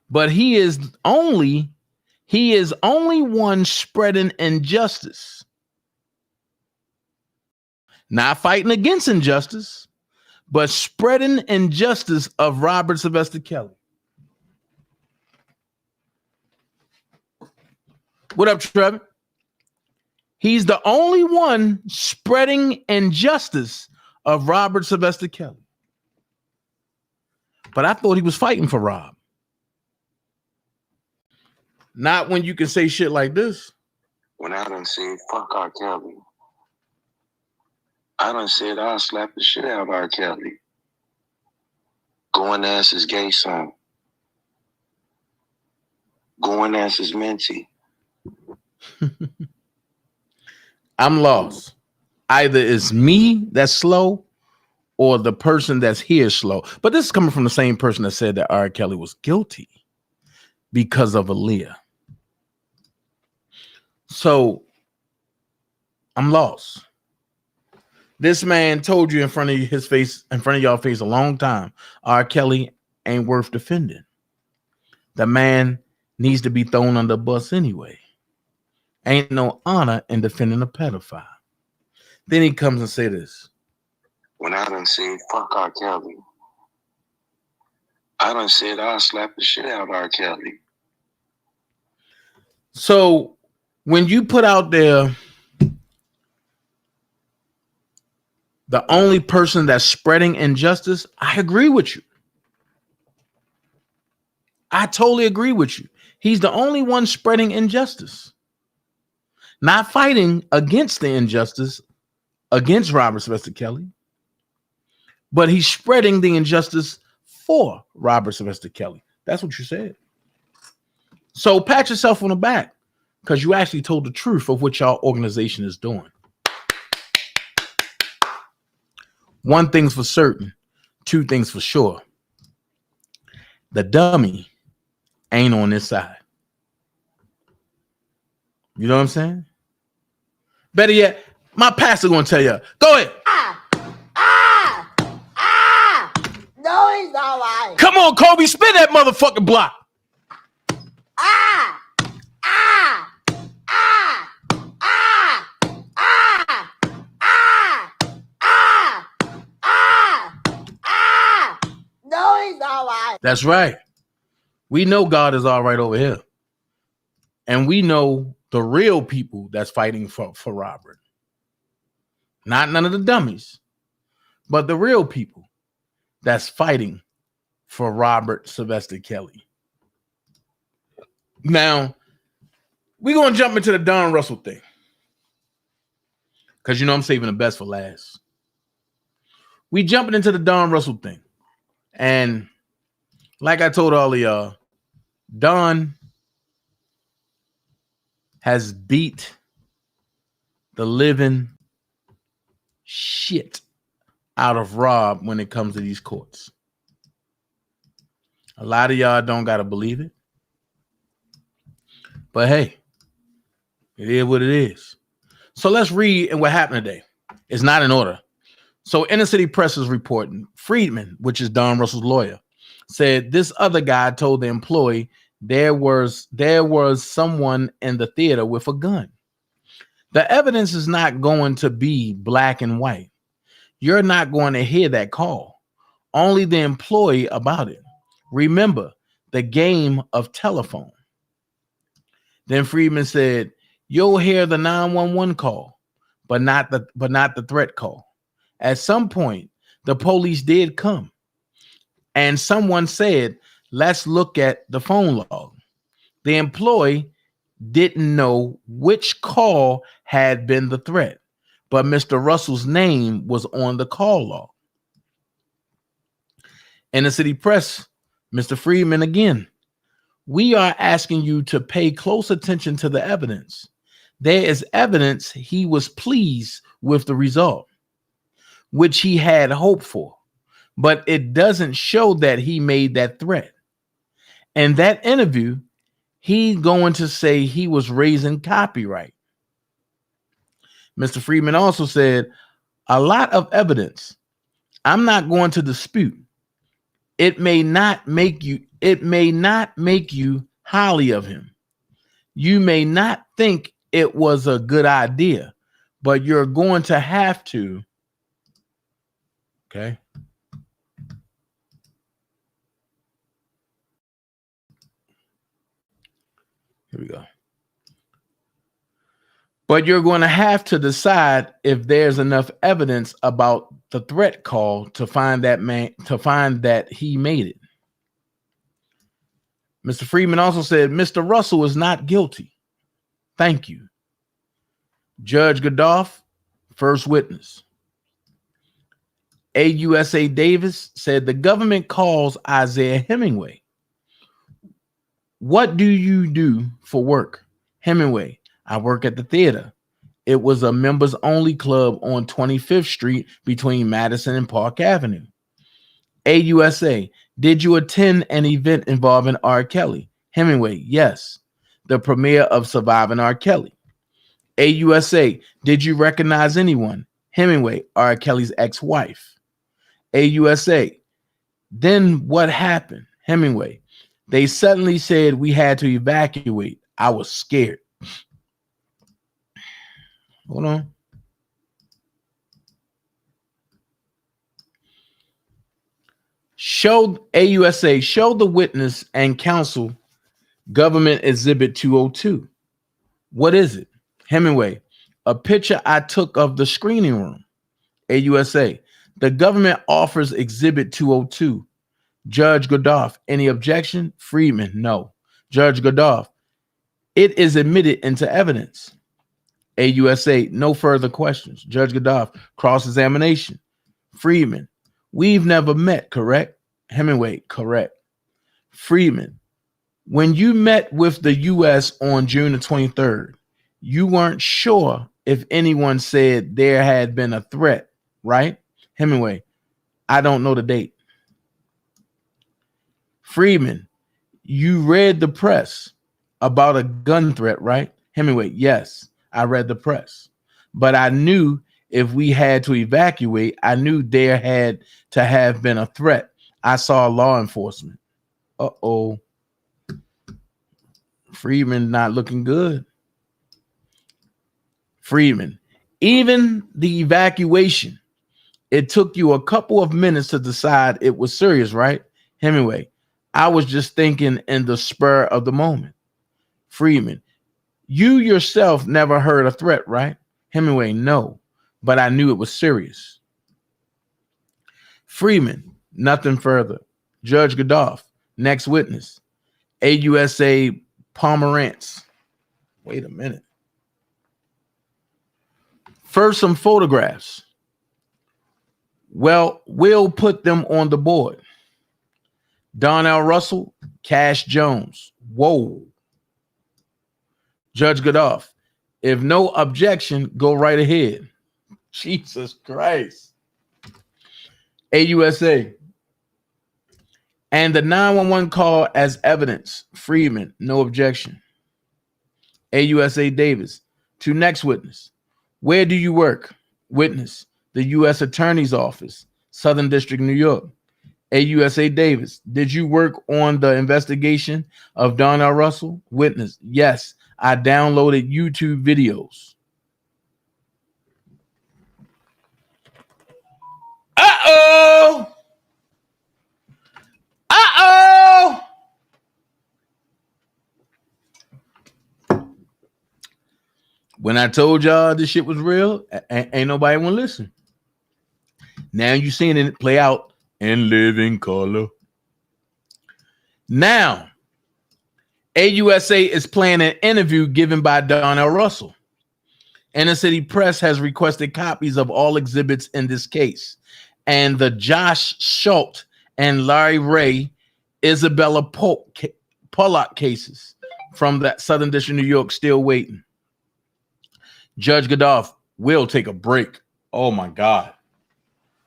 But he is only one spreading injustice. Not fighting against injustice, but spreading injustice of Robert Sylvester Kelly. What up, Trevor? He's the only one spreading injustice of Robert Sylvester Kelly. But I thought he was fighting for Rob. Not when you can say shit like this. When I done said, fuck R. Kelly. I done said, I'll slap the shit out of R. Kelly. Go and ask his gay son. Go and ask his mentee. I'm lost. Either it's me that's slow or the person that's here slow. But this is coming from the same person that said that R. Kelly was guilty because of Aaliyah. So I'm lost. This man told you in front of his face, in front of y'all face a long time, R. Kelly ain't worth defending. The man needs to be thrown under the bus anyway. Ain't no honor in defending a pedophile. Then he comes and say this. When I done said, fuck R. Kelly. I done said, I'll slap the shit out of R. Kelly. So when you put out there the only person that's spreading injustice, I agree with you. I totally agree with you. He's the only one spreading injustice. Not fighting against the injustice against Robert Sylvester Kelly, but he's spreading the injustice for Robert Sylvester Kelly. That's what you said. So pat yourself on the back because you actually told the truth of what y'all organization is doing. One thing's for certain, two things for sure. The dummy ain't on this side. You know what I'm saying? Better yet, my pastor gonna tell you, go ahead. No, he's all right. Come on, Kobe, spin that motherfucking block. No, he's all right. That's right. We know God is all right over here. And we know the real people that's fighting for Robert. Not none of the dummies, but the real people that's fighting for Robert Sylvester Kelly. Now, we're going to jump into the Darnell Russell thing. Because you know I'm saving the best for last. We jumping into the Darnell Russell thing. And like I told all of y'all, Don has beat the living shit out of Rob when it comes to these courts. A lot of y'all don't got to believe it. But hey, it is what it is. So let's read and what happened today. It's not in order. So Inner City Press is reporting Friedman, which is Don Russell's lawyer, said this other guy told the employee there was someone in the theater with a gun. The evidence is not going to be black and white. You're not going to hear that call. Only the employee about it. Remember the game of telephone. Then Friedman said, you'll hear the 911 call, but not the threat call. At some point, the police did come. And someone said, let's look at the phone log. The employee didn't know which call had been the threat, but Mr. Russell's name was on the call log. In the City Press, Mr. Friedman again, we are asking you to pay close attention to the evidence. There is evidence he was pleased with the result, which he had hoped for, but it doesn't show that he made that threat. In that interview, he's going to say he was raising copyright. Mr. Friedman also said, a lot of evidence. I'm not going to dispute. It may not make you highly of him. You may not think it was a good idea, but you're going to have to. Okay. Here we go. But you're going to have to decide if there's enough evidence about the threat call to find that he made it. Mr. Friedman also said, Mr. Russell is not guilty. Thank you. Judge Godoff, first witness. AUSA Davis said the government calls Isaiah Hemingway. What do you do for work? Hemingway, I work at the theater. It was a members only club on 25th Street between Madison and Park Avenue. AUSA, did you attend an event involving R. Kelly? Hemingway, yes. The premiere of Surviving R. Kelly. AUSA, did you recognize anyone? Hemingway, R. Kelly's ex-wife. AUSA, then what happened? Hemingway, they suddenly said we had to evacuate. I was scared. Hold on. AUSA, show the witness and counsel government exhibit 202. What is it? Hemingway, a picture I took of the screening room. AUSA, the government offers exhibit 202. Judge Godoff, any objection? Friedman, no. Judge Godoff, it is admitted into evidence. AUSA, no further questions. Judge Godoff, cross-examination. Friedman, we've never met, correct? Hemingway, correct. Friedman, when you met with the U.S. on June the 23rd, you weren't sure if anyone said there had been a threat, right? Hemingway, I don't know the date. Friedman, you read the press about a gun threat, right? Hemingway, yes, I read the press. But I knew if we had to evacuate, I knew there had to have been a threat. I saw law enforcement. Uh-oh. Friedman not looking good. Friedman, even the evacuation, it took you a couple of minutes to decide it was serious, right? Hemingway, I was just thinking in the spur of the moment. Friedman, you yourself never heard a threat, right? Hemingway, no, but I knew it was serious. Friedman, nothing further. Judge Godoff, next witness. AUSA Pomerantz. Wait a minute. First, some photographs. Well, we'll put them on the board. Darnell Russell, Cash Jones. Whoa. Judge Godoff, if no objection, go right ahead. Jesus Christ. AUSA. And the 911 call as evidence. Friedman, no objection. AUSA Davis. To next witness. Where do you work? Witness, the U.S. Attorney's Office, Southern District, New York. AUSA Davis, did you work on the investigation of Darnell Russell? Witness, yes, I downloaded YouTube videos. Uh-oh! Uh-oh! When I told y'all this shit was real, ain't nobody want to listen. Now you seeing it play out in living color. Now, AUSA is playing an interview given by Darnell Russell. Inner City Press has requested copies of all exhibits in this case. And the Josh Schultz and Larry Ray, Isabella Pollock cases from that Southern District of New York still waiting. Judge Godoff, we'll take a break. Oh my God.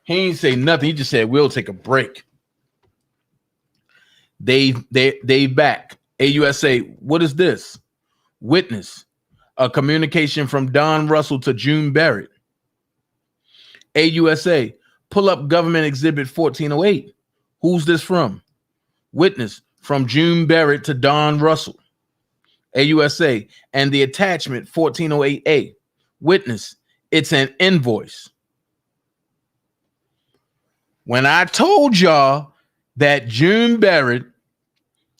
He ain't say nothing. He just said, we'll take a break. They back. AUSA, what is this? Witness, a communication from Don Russell to June Barrett. AUSA, pull up government exhibit 1408. Who's this from? Witness, from June Barrett to Don Russell. AUSA, and the attachment 1408A. Witness, it's an invoice. When I told y'all that June Barrett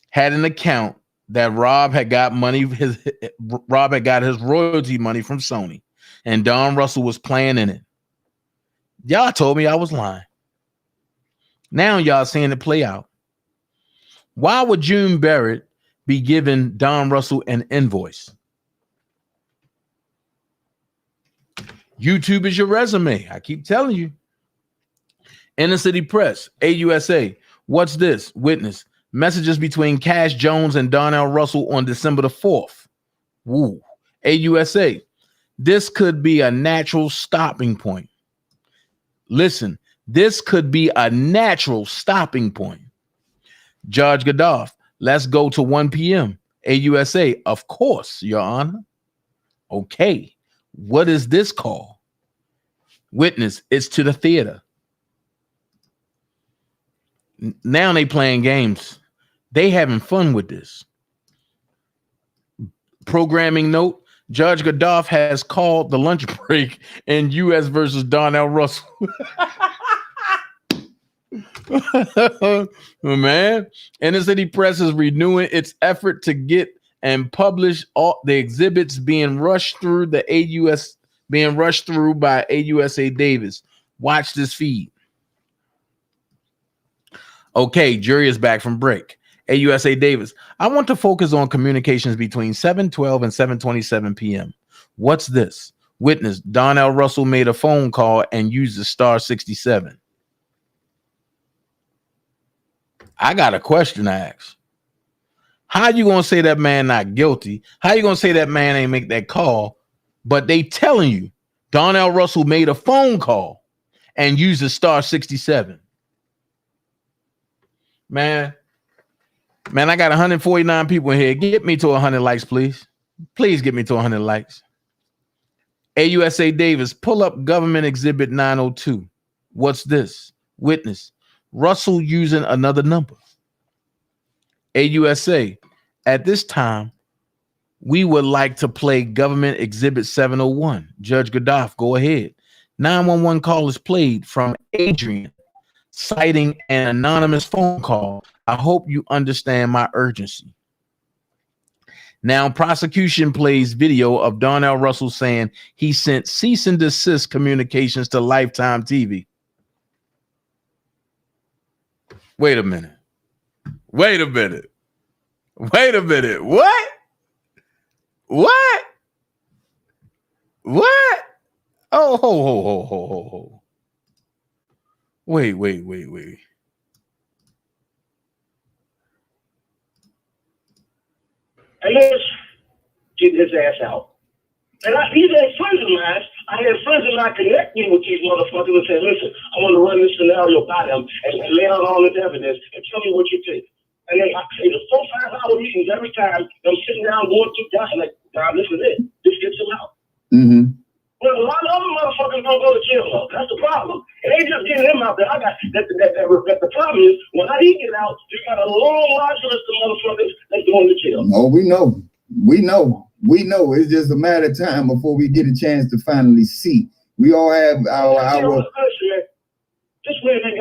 had an account that Rob had got his royalty money from Sony, and Don Russell was playing in it, y'all told me I was lying. Now y'all seeing it play out. Why would June Barrett be giving Don Russell an invoice? YouTube is your resume. I keep telling you. Inner City Press, AUSA, what's this? Witness, messages between Cash Jones and Darnell Russell on December the 4th. Woo. AUSA, this could be a natural stopping point. Listen, this could be a natural stopping point. Judge Gaddafi, let's go to 1 p.m. AUSA, of course, Your Honor. Okay, what is this call? Witness, it's to the theater. Now they playing games. They having fun with this. Programming note, Judge Gaddafi has called the lunch break in U.S. versus Darnell Russell. Man, Inner City Press is renewing its effort to get and publish all the exhibits being rushed through by AUSA Davis. Watch this feed. Okay, jury is back from break. AUSA Davis, I want to focus on communications between 7:12 and 7:27 p.m. What's this? Witness, Darnell Russell made a phone call and used the star 67. I got a question to ask. How you going to say that man not guilty? How you going to say that man ain't make that call? But they telling you Darnell Russell made a phone call and used the star 67. Man, I got 149 people in here. Get me to 100 likes, please. Please get me to 100 likes. AUSA Davis, pull up government exhibit 902. What's this? Witness, Russell using another number. AUSA, at this time, we would like to play government exhibit 701. Judge Gaddafi, go ahead. 911 call is played from Adrian, citing an anonymous phone call. I hope you understand my urgency. Now, prosecution plays video of Darnell Russell saying he sent cease and desist communications to Lifetime TV. Wait a minute. What? Oh, ho. Wait. And let's get his ass out. And these ain't friends of mine. I had friends of mine connect me with these motherfuckers and say, listen, I want to run this scenario by them and lay out all this evidence and tell me what you think. And then I say the 4-5 hour meetings every time. I'm sitting down going through that and like, God, this is it. This gets him out. Mm-hmm. But a lot of other motherfuckers don't go to jail, though. That's the problem. It ain't just getting him out there. The problem is, when he get out, you got a long large list of motherfuckers that's going to jail. No, we know. It's just a matter of time before we get a chance to finally see. We all have our. This man ain't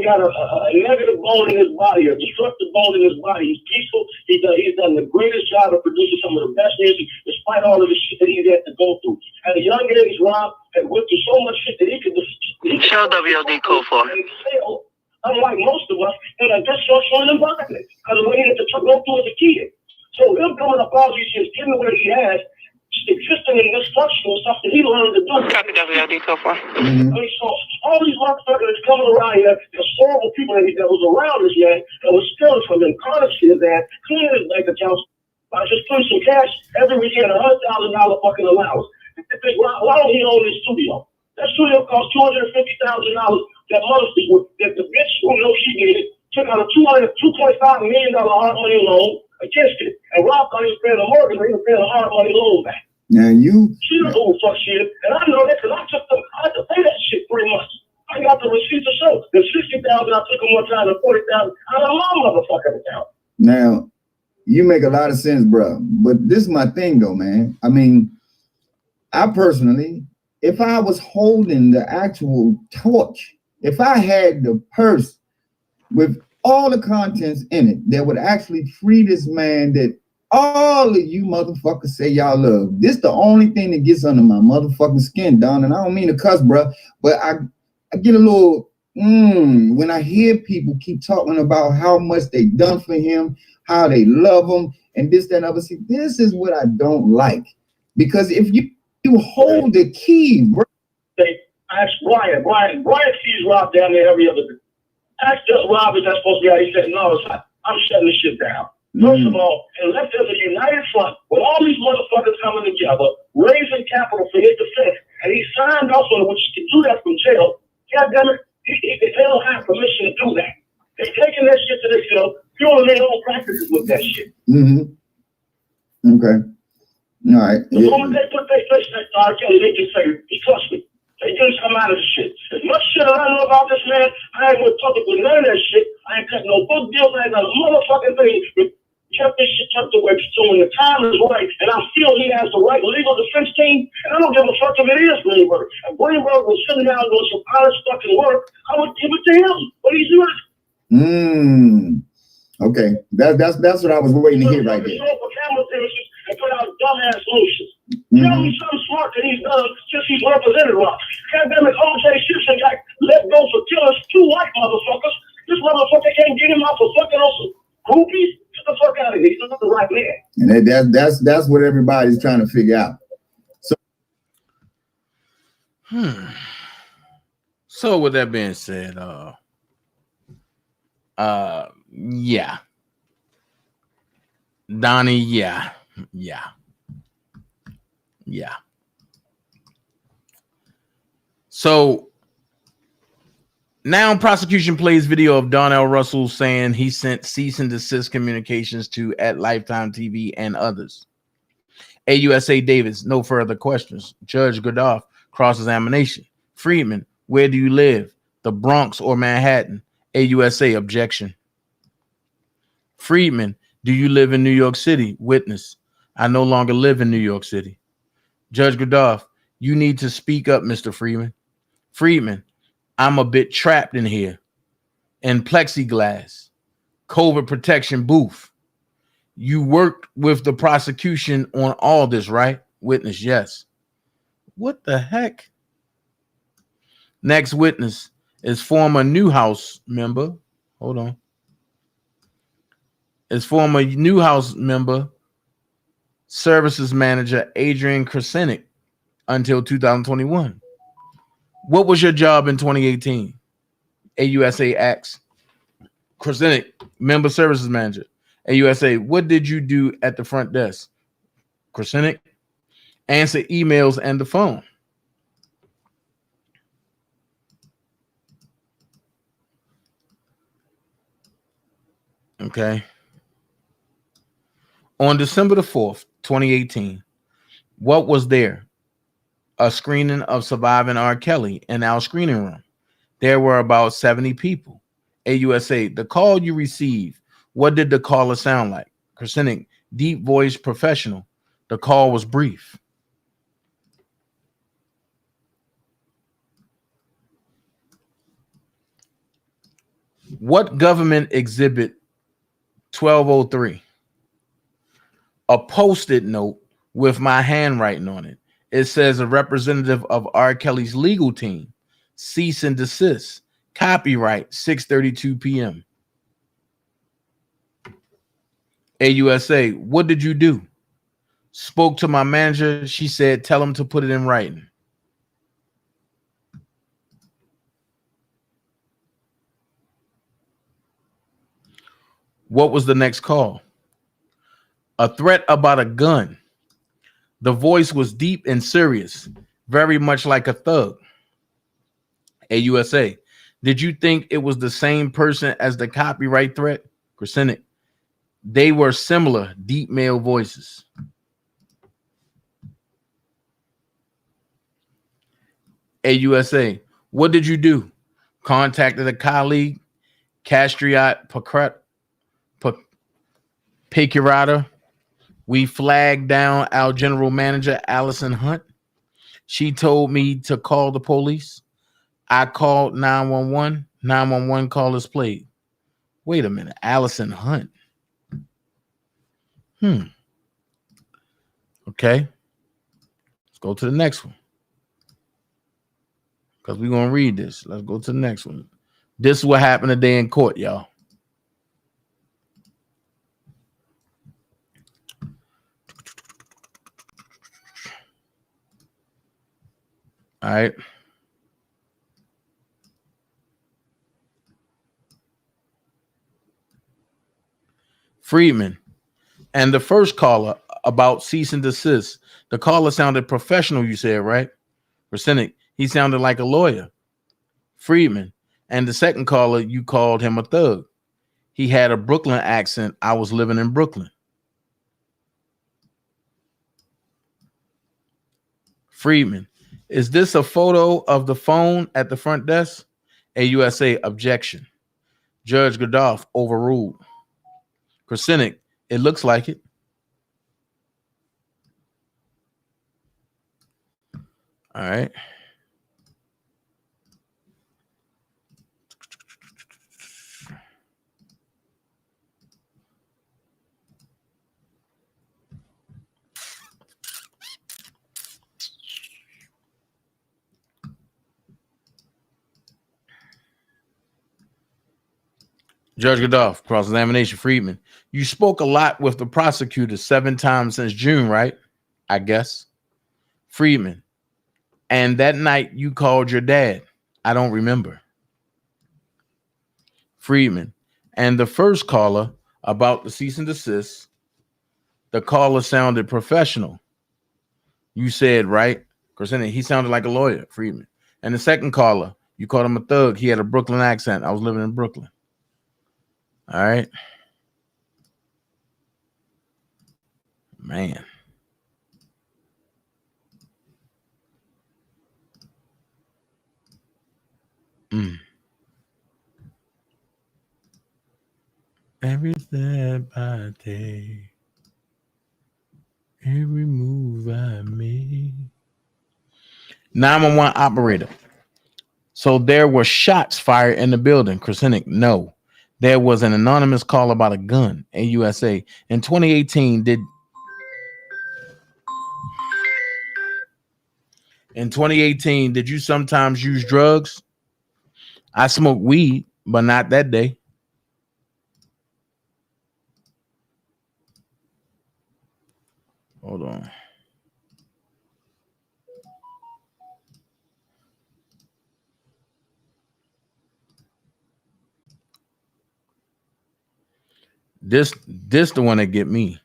got a negative bone in his body, a destructive bone in his body. He's peaceful. He's done the greatest job of producing some of the best music, despite all of the shit that he's had to go through. At a young age, Rob had went through so much shit that he could show WLD code for. Unlike most of us, in a dysfunctional environment, because of what he had to go through as a kid. So him coming up all these years, getting where he has, existing in dysfunctional stuff that he learned to do. Copy WLD code for. I mean, so all these motherfuckers that's coming around here, there's horrible people that was around this man that was stealing from him, garnishing his ass, cleaning his bank accounts, by just putting some cash every weekend, $100,000 fucking allowance. Why don't he own his studio? That studio cost $250,000. That mother, that the bitch who knows she did it, took out a $2.5 million hard money loan against it, and Rob thought he was paying a mortgage, but he was paying a hard money loan back. Now you. She don't know who the fuck she is, and I know that because I had to pay that shit 3 months. I got the receipt to show. The $60,000 I took him one time, the $40,000 out of my motherfucking account. Now, you make a lot of sense, bro. But this is my thing, though, man. I mean, I personally, if I was holding the actual torch, if I had the purse with all the contents in it that would actually free this man that all of you motherfuckers say y'all love. This the only thing that gets under my motherfucking skin, Don. And I don't mean to cuss, bro, but I get a little when I hear people keep talking about how much they done for him, how they love him, and this, that, and other. See, this is what I don't like. Because if you hold the key, bro. They asked Brian sees Rob down there every other day. Asked Rob, is that supposed to be out? He said, no, it's not. I'm shutting this shit down. First of all, unless there's a united front with all these motherfuckers coming together, raising capital for his defense, and he signed off on it, which he can do that from jail, God damn it, they don't have permission to do that. They're taking that shit to this show, fueling their own practices with that shit. Okay. All right. The moment they put their face next to R. Kelly, they just say, he trusts me. They just come out of the shit. As much shit as I know about this man, I ain't gonna talk with none of that shit. I ain't cut no book deals, I ain't got a motherfucking thing. Kept this shit tucked away. So when the time is right, and I feel he has the right legal defense team, and I don't give a fuck if it is Greenberg. If Greenberg was sitting down doing some honest fucking work, I would give it to him. But he's doing. Okay. That's what I was waiting to hear right there. And put out dumbass lotions. Tell me something smart that he's done since he's represented Rob. Goddamn it, O.J. Simpson got let go for killing 2 white motherfuckers. This motherfucker can't get him off for fucking on some groupies. Get the fuck out of here. He's not the right man. And that's what everybody's trying to figure out. So with that being said, yeah. Donnie, yeah. So now prosecution plays video of Darnell Russell saying he sent cease and desist communications to at Lifetime TV and others. AUSA Davis, no further questions. Judge Godoff, cross-examination. Friedman, where do you live? The Bronx or Manhattan? AUSA, objection. Friedman, do you live in New York City? Witness, I no longer live in New York City. Judge Godoff, you need to speak up, Mr. Friedman. Friedman, I'm a bit trapped in here. In plexiglass, COVID protection booth. You worked with the prosecution on all this, right? Witness, yes. What the heck? Next witness is former Newhouse member. Hold on. Is former Newhouse member, services manager Adrian Krasenick until 2021. What was your job in 2018? AUSA asks. Krasenick, member services manager. AUSA, what did you do at the front desk? Krasenick, answer emails and the phone. Okay. On December the 4th, 2018, what was there? A screening of Surviving R. Kelly in our screening room. There were about 70 people. AUSA, the call you received, what did the caller sound like? Krasenick, deep voice, professional. The call was brief. What government exhibit 1203? A post-it note with my handwriting on it. It says a representative of R. Kelly's legal team. Cease and desist. Copyright 6:32 p.m. AUSA, what did you do? Spoke to my manager. She said, tell him to put it in writing. What was the next call? A threat about a gun. The voice was deep and serious, very much like a thug. AUSA, Did you think it was the same person as the copyright threat? Crescent. They were similar, deep male voices. AUSA. What did you do? Contacted a colleague, Castriot Picurata. We flagged down our general manager, Allison Hunt. She told me to call the police. I called 911. 911 call is played. Wait a minute. Allison Hunt. Okay. Let's go to the next one. Because we're going to read this. Let's go to the next one. This is what happened today in court, y'all. All right. Friedman. And the first caller about cease and desist. The caller sounded professional, you said, right? Percentage. He sounded like a lawyer. Friedman. And the second caller, you called him a thug. He had a Brooklyn accent. I was living in Brooklyn. Friedman. Is this a photo of the phone at the front desk? AUSA. Objection. Judge Godoff overruled. Crescent. It looks like it. All right. Judge Godoff, cross-examination. Friedman. You spoke a lot with the prosecutor 7 times since June, right? I guess. Friedman. And that night you called your dad. I don't remember. Friedman. And the first caller about the cease and desist, the caller sounded professional. You said, right? Crescent. He sounded like a lawyer. Friedman. And the second caller, you called him a thug. He had a Brooklyn accent. I was living in Brooklyn. All right. Man. Every step I take, every move I make. 911 operator. So there were shots fired in the building. Crescent. No. There was an anonymous call about a gun. AUSA. In 2018, did you sometimes use drugs? I smoked weed, but not that day. Hold on. This the one that get me.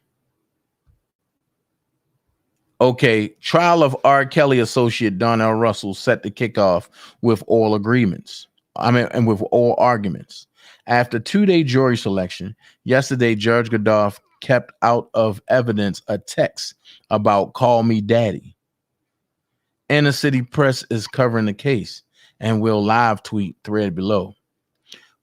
Okay, trial of R. Kelly associate Darnell Russell set to kick off with oral agreements. And with oral arguments. After 2-day jury selection, yesterday, Judge Godoff kept out of evidence a text about "Call Me Daddy." Inner City Press is covering the case and will live tweet thread below.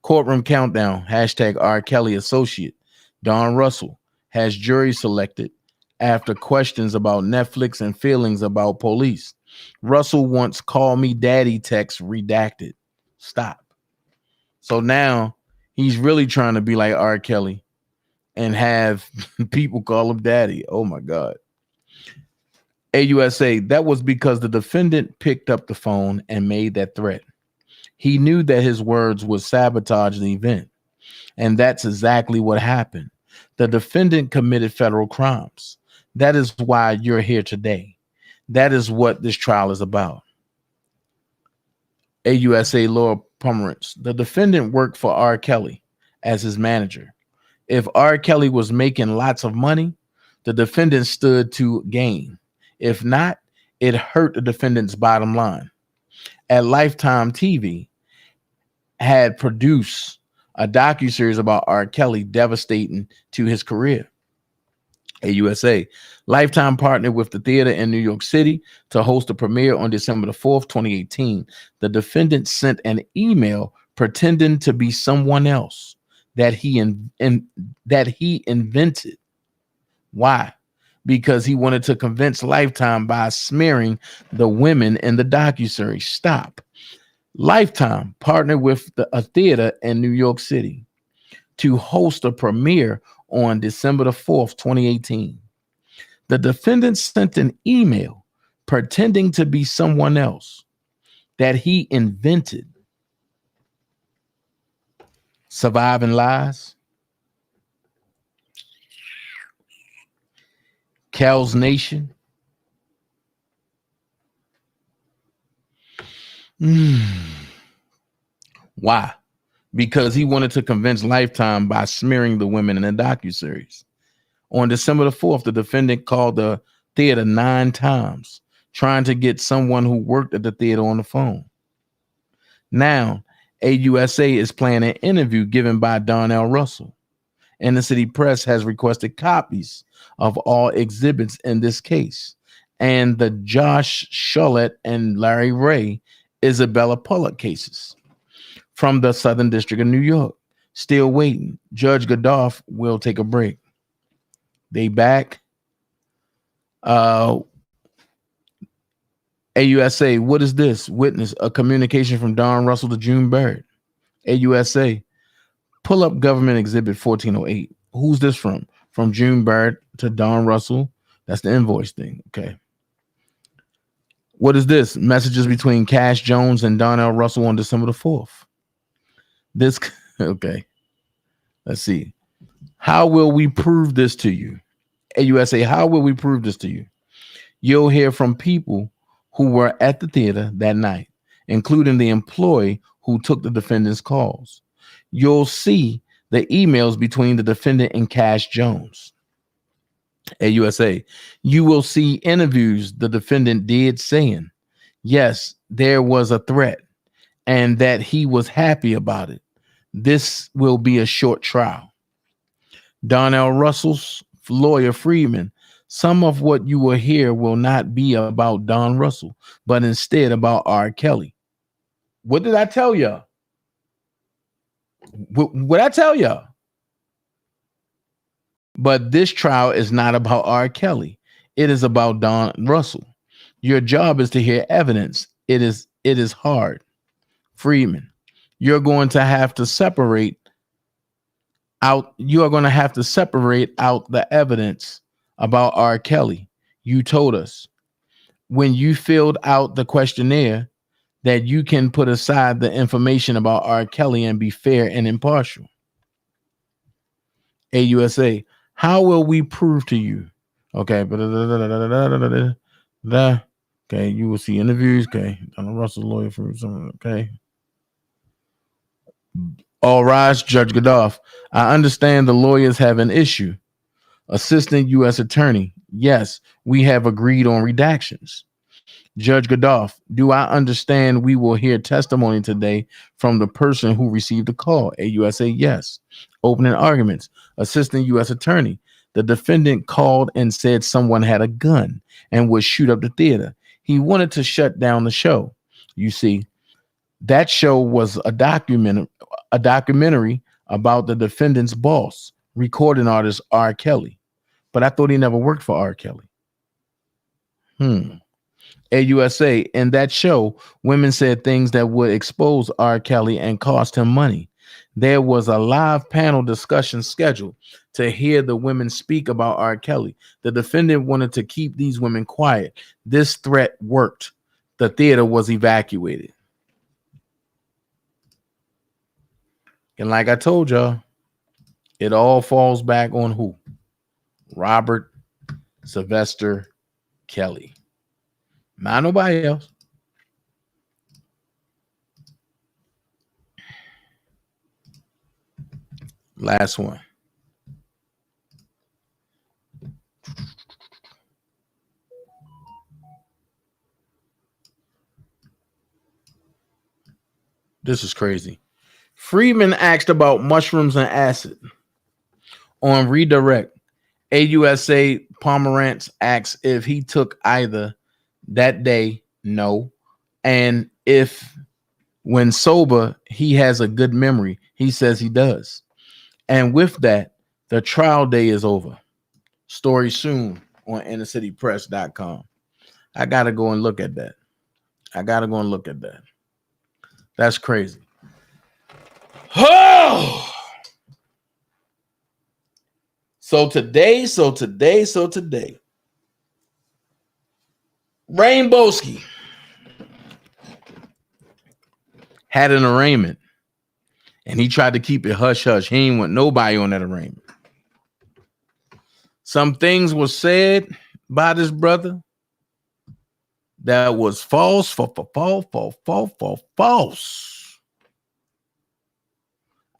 Courtroom countdown, hashtag R. Kelly associate Don Russell has jury selected after questions about Netflix and feelings about police. Russell wants "Call Me Daddy" text redacted. Stop. So now he's really trying to be like R. Kelly and have people call him daddy. Oh my God. AUSA, that was because the defendant picked up the phone and made that threat. He knew that his words would sabotage the event. And that's exactly what happened. The defendant committed federal crimes. That is why you're here today. That is what this trial is about. AUSA Laura Pomerantz, the defendant worked for R. Kelly as his manager. If R. Kelly was making lots of money, the defendant stood to gain. If not, it hurt the defendant's bottom line. At Lifetime TV, had produced a docuseries about R. Kelly, devastating to his career. AUSA. Lifetime partnered with the theater in New York City to host a premiere on December the 4th, 2018. The defendant sent an email pretending to be someone else that he invented. Why? Because he wanted to convince Lifetime by smearing the women in the docuseries. Stop. Lifetime partnered with a theater in New York City to host a premiere on December the 4th, 2018. The defendant sent an email pretending to be someone else that he invented. Surviving lies. Cal's Nation. Why? Because he wanted to convince Lifetime by smearing the women in the docuseries. On December the 4th, the defendant called the theater 9 times, trying to get someone who worked at the theater on the phone. Now, AUSA is playing an interview given by Darnell Russell, and the city press has requested copies of all exhibits in this case, and the Josh Shullett and Larry Ray Isabella Pollock cases from the Southern District of New York. Still waiting. Judge Godoff will take a break. They back. AUSA, what is this? Witness, a communication from Don Russell to June Barrett. AUSA, pull up government exhibit 1408. Who's this from? From June Barrett to Don Russell. That's the invoice thing. Okay. What is this? Messages between Cash Jones and Darnell Russell on December the 4th. This, okay. Let's see. How will we prove this to you? AUSA, how will we prove this to you? You'll hear from people who were at the theater that night, including the employee who took the defendant's calls. You'll see the emails between the defendant and Cash Jones. AUSA, you will see interviews the defendant did saying, yes, there was a threat and that he was happy about it. This will be a short trial. Darnell Russell's lawyer Friedman, some of what you will hear will not be about Don Russell, but instead about R. Kelly. What did I tell y'all? What I tell y'all? But this trial is not about R. Kelly. It is about Don Russell. Your job is to hear evidence. It is hard. Friedman, you're going to have to separate out the evidence about R. Kelly. You told us when you filled out the questionnaire that you can put aside the information about R. Kelly and be fair and impartial. AUSA, how will we prove to you? Okay. Okay, you will see interviews. Okay. Donald Russell, lawyer for some. Okay. All rise, Judge Godoff. I understand the lawyers have an issue. Assistant U.S. Attorney, yes, we have agreed on redactions. Judge Godoff, do I understand we will hear testimony today from the person who received the call? AUSA, yes. Opening arguments. Assistant U.S. Attorney, the defendant called and said someone had a gun and would shoot up the theater. He wanted to shut down the show. You see, that show was a documentary about the defendant's boss, recording artist R. Kelly. But I thought he never worked for R. Kelly. AUSA, in that show, women said things that would expose R. Kelly and cost him money. There was a live panel discussion scheduled to hear the women speak about R. Kelly. The defendant wanted to keep these women quiet. This threat worked. The theater was evacuated. And like I told y'all, it all falls back on who? Robert Sylvester Kelly. Not nobody else. Last one. This is crazy. Freeman asked about mushrooms and acid. On redirect, AUSA Pomerantz asks if he took either that day, no. And if when sober, he has a good memory. He says he does. And with that, the trial day is over. Story soon on innercitypress.com. I got to go and look at that. That's crazy. Oh! So today, Rainbowski had an arraignment and he tried to keep it hush hush. He ain't want nobody on that arraignment. Some things were said by this brother that was false.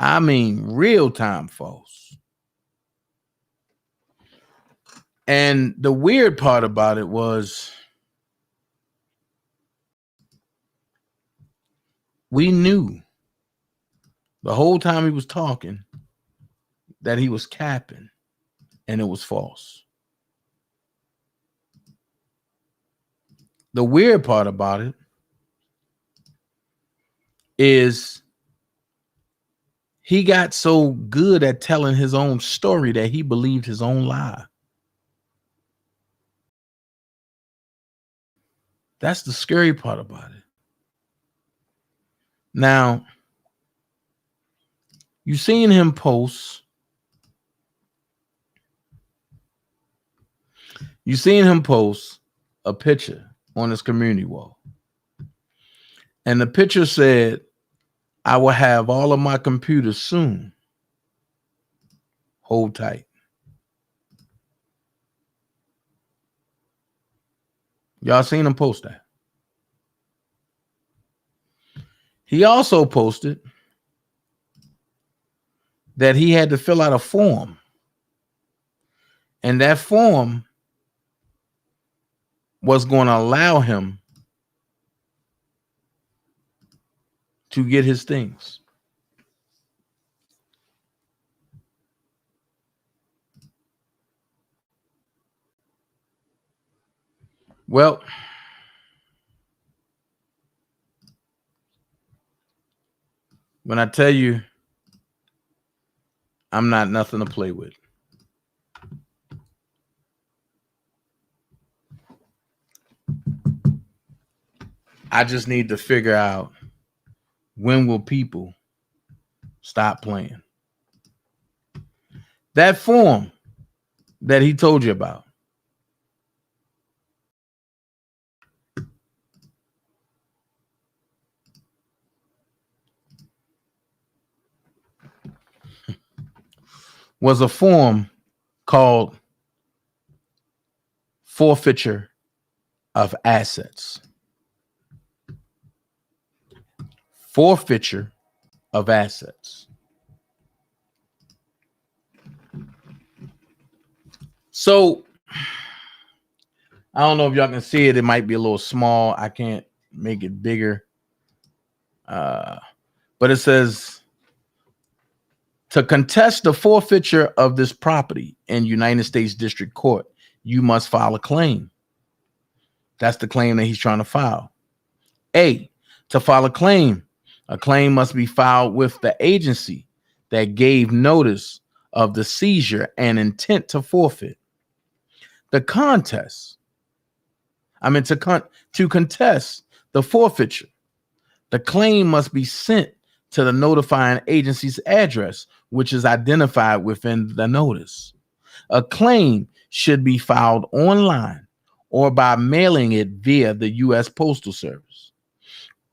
I mean, real time false. And the weird part about it was we knew the whole time he was talking that he was capping and it was false. The weird part about it is he got so good at telling his own story that he believed his own lie. That's the scary part about it. Now, you seen him post. You seen him post a picture on his community wall. And the picture said, I will have all of my computers soon. Hold tight. Y'all seen him post that? He also posted that he had to fill out a form. And that form was going to allow him to get his things. Well, when I tell you I'm not nothing to play with, I just need to figure out when will people stop playing. That form that he told you about, was a form called forfeiture of assets. Forfeiture of assets. So, I don't know if y'all can see it. It might be a little small. I can't make it bigger. But it says, to contest the forfeiture of this property in United States District Court, you must file a claim. That's the claim that he's trying to file. A, to file a claim must be filed with the agency that gave notice of the seizure and intent to forfeit. To contest the forfeiture, the claim must be sent to the notifying agency's address, which is identified within the notice. A claim should be filed online or by mailing it via the U.S. Postal Service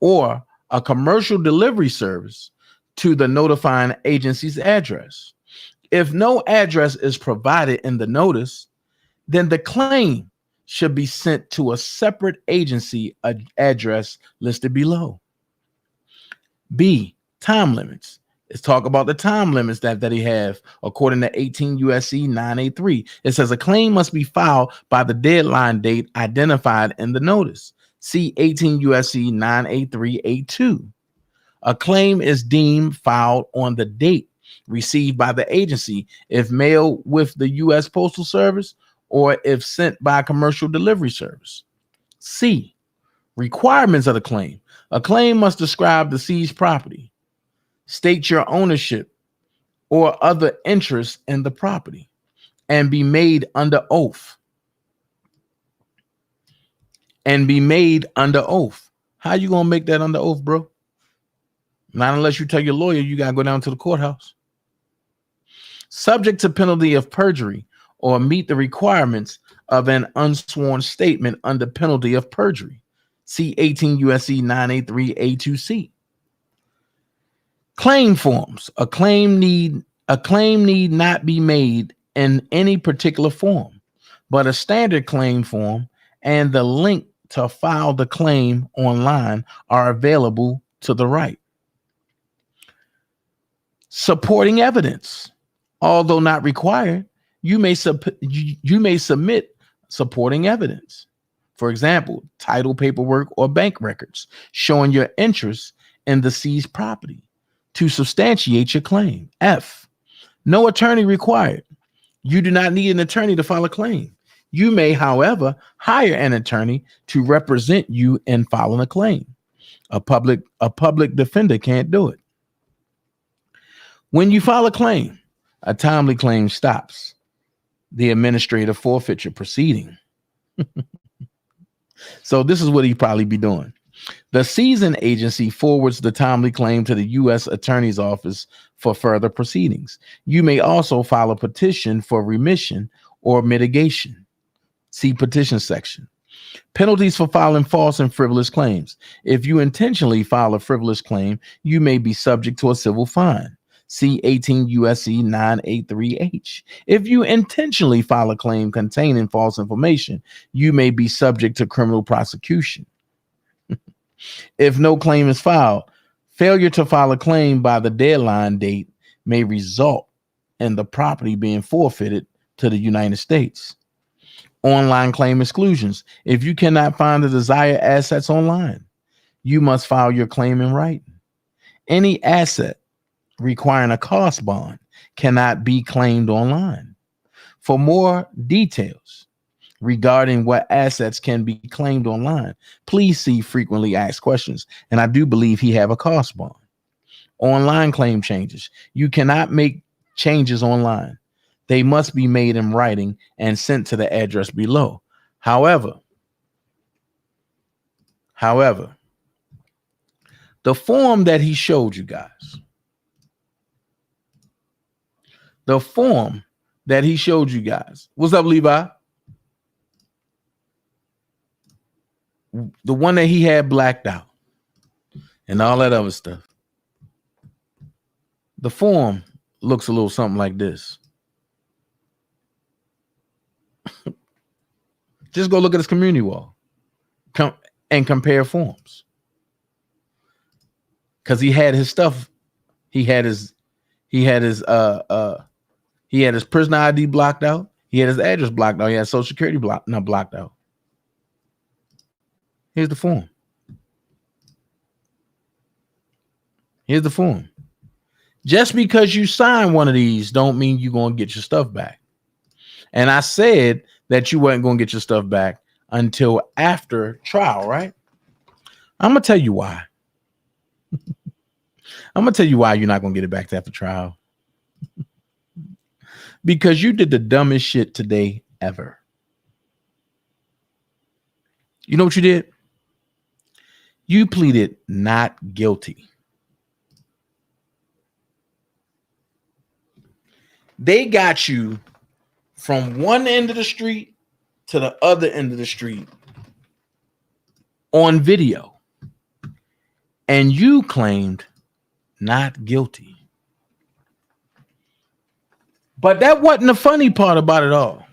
or a commercial delivery service to the notifying agency's address. If no address is provided in the notice, then the claim should be sent to a separate agency address listed below. B, time limits. Let's talk about the time limits that he have according to 18 U.S.C. 983. It says a claim must be filed by the deadline date identified in the notice. See 18 U.S.C. 983A2. A claim is deemed filed on the date received by the agency if mailed with the U.S. Postal Service or if sent by commercial delivery service. C, requirements of the claim. A claim must describe the seized property, state your ownership or other interest in the property, and be made under oath. How you gonna make that under oath, bro? Not unless you tell your lawyer you gotta go down to the courthouse. Subject to penalty of perjury or meet the requirements of an unsworn statement under penalty of perjury. See 18 U.S.C. 983A2C. Claim forms. A claim need not be made in any particular form, but a standard claim form and the link to file the claim online are available to the right. Supporting evidence. Although not required, you may submit supporting evidence. For example, title paperwork or bank records showing your interest in the seized property to substantiate your claim. F, no attorney required. You do not need an attorney to file a claim. You may, however, hire an attorney to represent you in filing a claim. A public defender can't do it. When you file a claim, a timely claim stops the administrative forfeiture proceeding. So this is what he'd probably be doing. The seizing agency forwards the timely claim to the U.S. Attorney's Office for further proceedings. You may also file a petition for remission or mitigation. See petition section. Penalties for filing false and frivolous claims. If you intentionally file a frivolous claim, you may be subject to a civil fine. See 18 U.S.C. 983H. If you intentionally file a claim containing false information, you may be subject to criminal prosecution. If no claim is filed, failure to file a claim by the deadline date may result in the property being forfeited to the United States. Online claim exclusions. If you cannot find the desired assets online, you must file your claim in writing. Any asset requiring a cost bond cannot be claimed online. For more details regarding what assets can be claimed online, please see frequently asked questions. And I do believe he have a cost bond. Online claim changes. You cannot make changes online. They must be made in writing and sent to the address below. However, the form that he showed you guys, what's up, Levi? The one that he had blacked out and all that other stuff. The form looks a little something like this. Just go look at his community wall and compare forms. Because he had his stuff, he had his prison ID blocked out, he had his address blocked out, he had social security blocked out. Here's the form. Just because you sign one of these don't mean you're going to get your stuff back. And I said that you weren't going to get your stuff back until after trial, right? I'm going to tell you why. I'm going to tell you why you're not going to get it back after trial. Because you did the dumbest shit today ever. You know what you did? You pleaded not guilty. They got you from one end of the street to the other end of the street on video. And you claimed not guilty. But that wasn't the funny part about it all.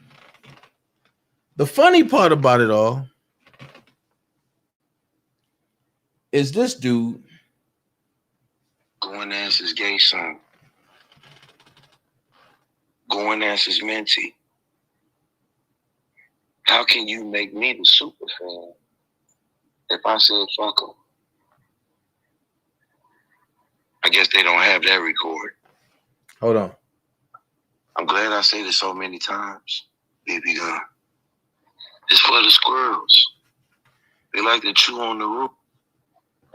The funny part about it all is this dude going as his gay son, going as his mentee. How can you make me the super fan if I said fuck him? I guess they don't have that record. Hold on. I'm glad I said it so many times, baby gun. It's for the squirrels. They like to chew on the roof.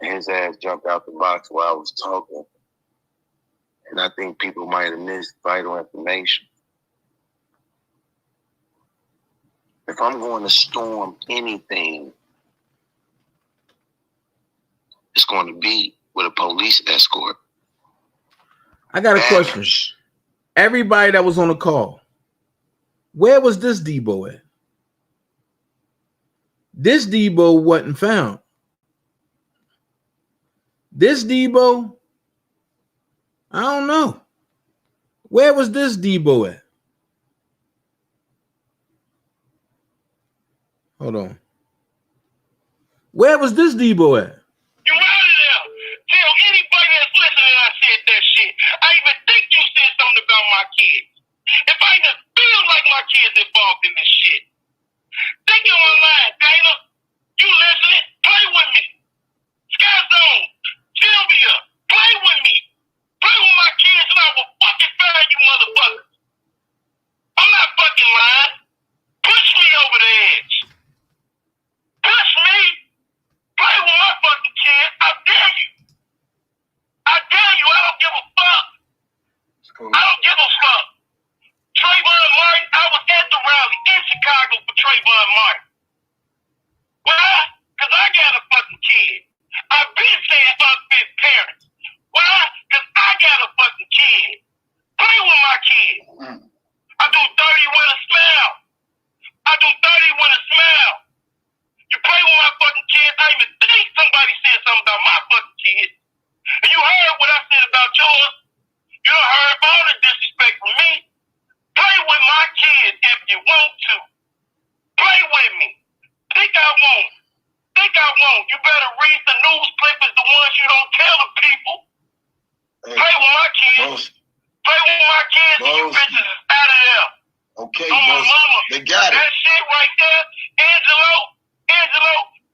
And his ass jumped out the box while I was talking. And I think people might have missed vital information. If I'm going to storm anything, it's going to be with a police escort. I got a question. Everybody that was on the call, where was this Debo at? This Debo wasn't found. This Debo, I don't know. Where was this Debo at? Hold on. Where was this Debo at? You out of there. Tell anybody that's listening I said that shit. I even think you said something about my kids. If I even feel like my kids involved in this shit. Think you're online, Dana. You listening? Play with me. Sky Zone, Sylvia, play with me. Play with my kids and I will fucking find you motherfuckers. I'm not fucking lying. Push me over the edge. Push me. Play with my fucking kids. I dare you. I dare you. I don't give a fuck. I don't give a fuck. Trayvon Martin, I was at the rally in Chicago for Trayvon Martin. Why? Because I got a fucking kid. I've been saying unfit parents. Why? Because I got a fucking kid. Play with my kid. I do 30 with a smile. I do 30 with a smile. You play with my fucking kids, I even think somebody said something about my fucking kids. And you heard what I said about yours. You done heard all the disrespect from me. Play with my kids if you want to. Play with me. Think I won't. Think I won't. You better read the news clippings, the ones you don't tell the people. Hey, play with my kids. Play with my kids and you bitches is out of there. Okay, on my mama. They got it. That shit right there, Angelo,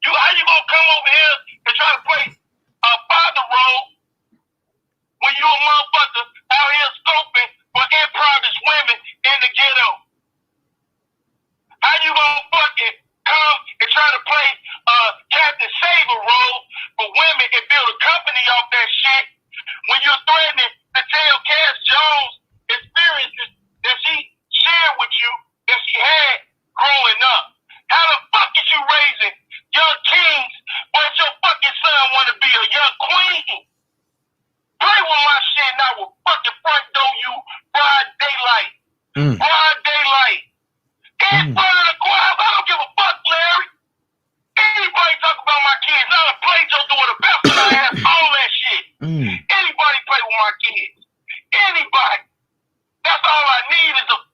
how you gonna come over here and try to play a father role when you a motherfucker out here scoping for impoverished women in the ghetto? How you gonna fucking come and try to play Captain Saver role for women and build a company off that shit when you're threatening to tell Cass Jones experiences that she shared with you that she had growing up? How the fuck is you raising young kings when your fucking son want to be a young queen? Play with my shit and I will fucking front door you broad daylight. Broad daylight. In front of the choir, I don't give a fuck, Larry. Anybody talk about my kids, I done played your daughter, best I have, all that shit. Anybody play with my kids. Anybody. That's all I need is a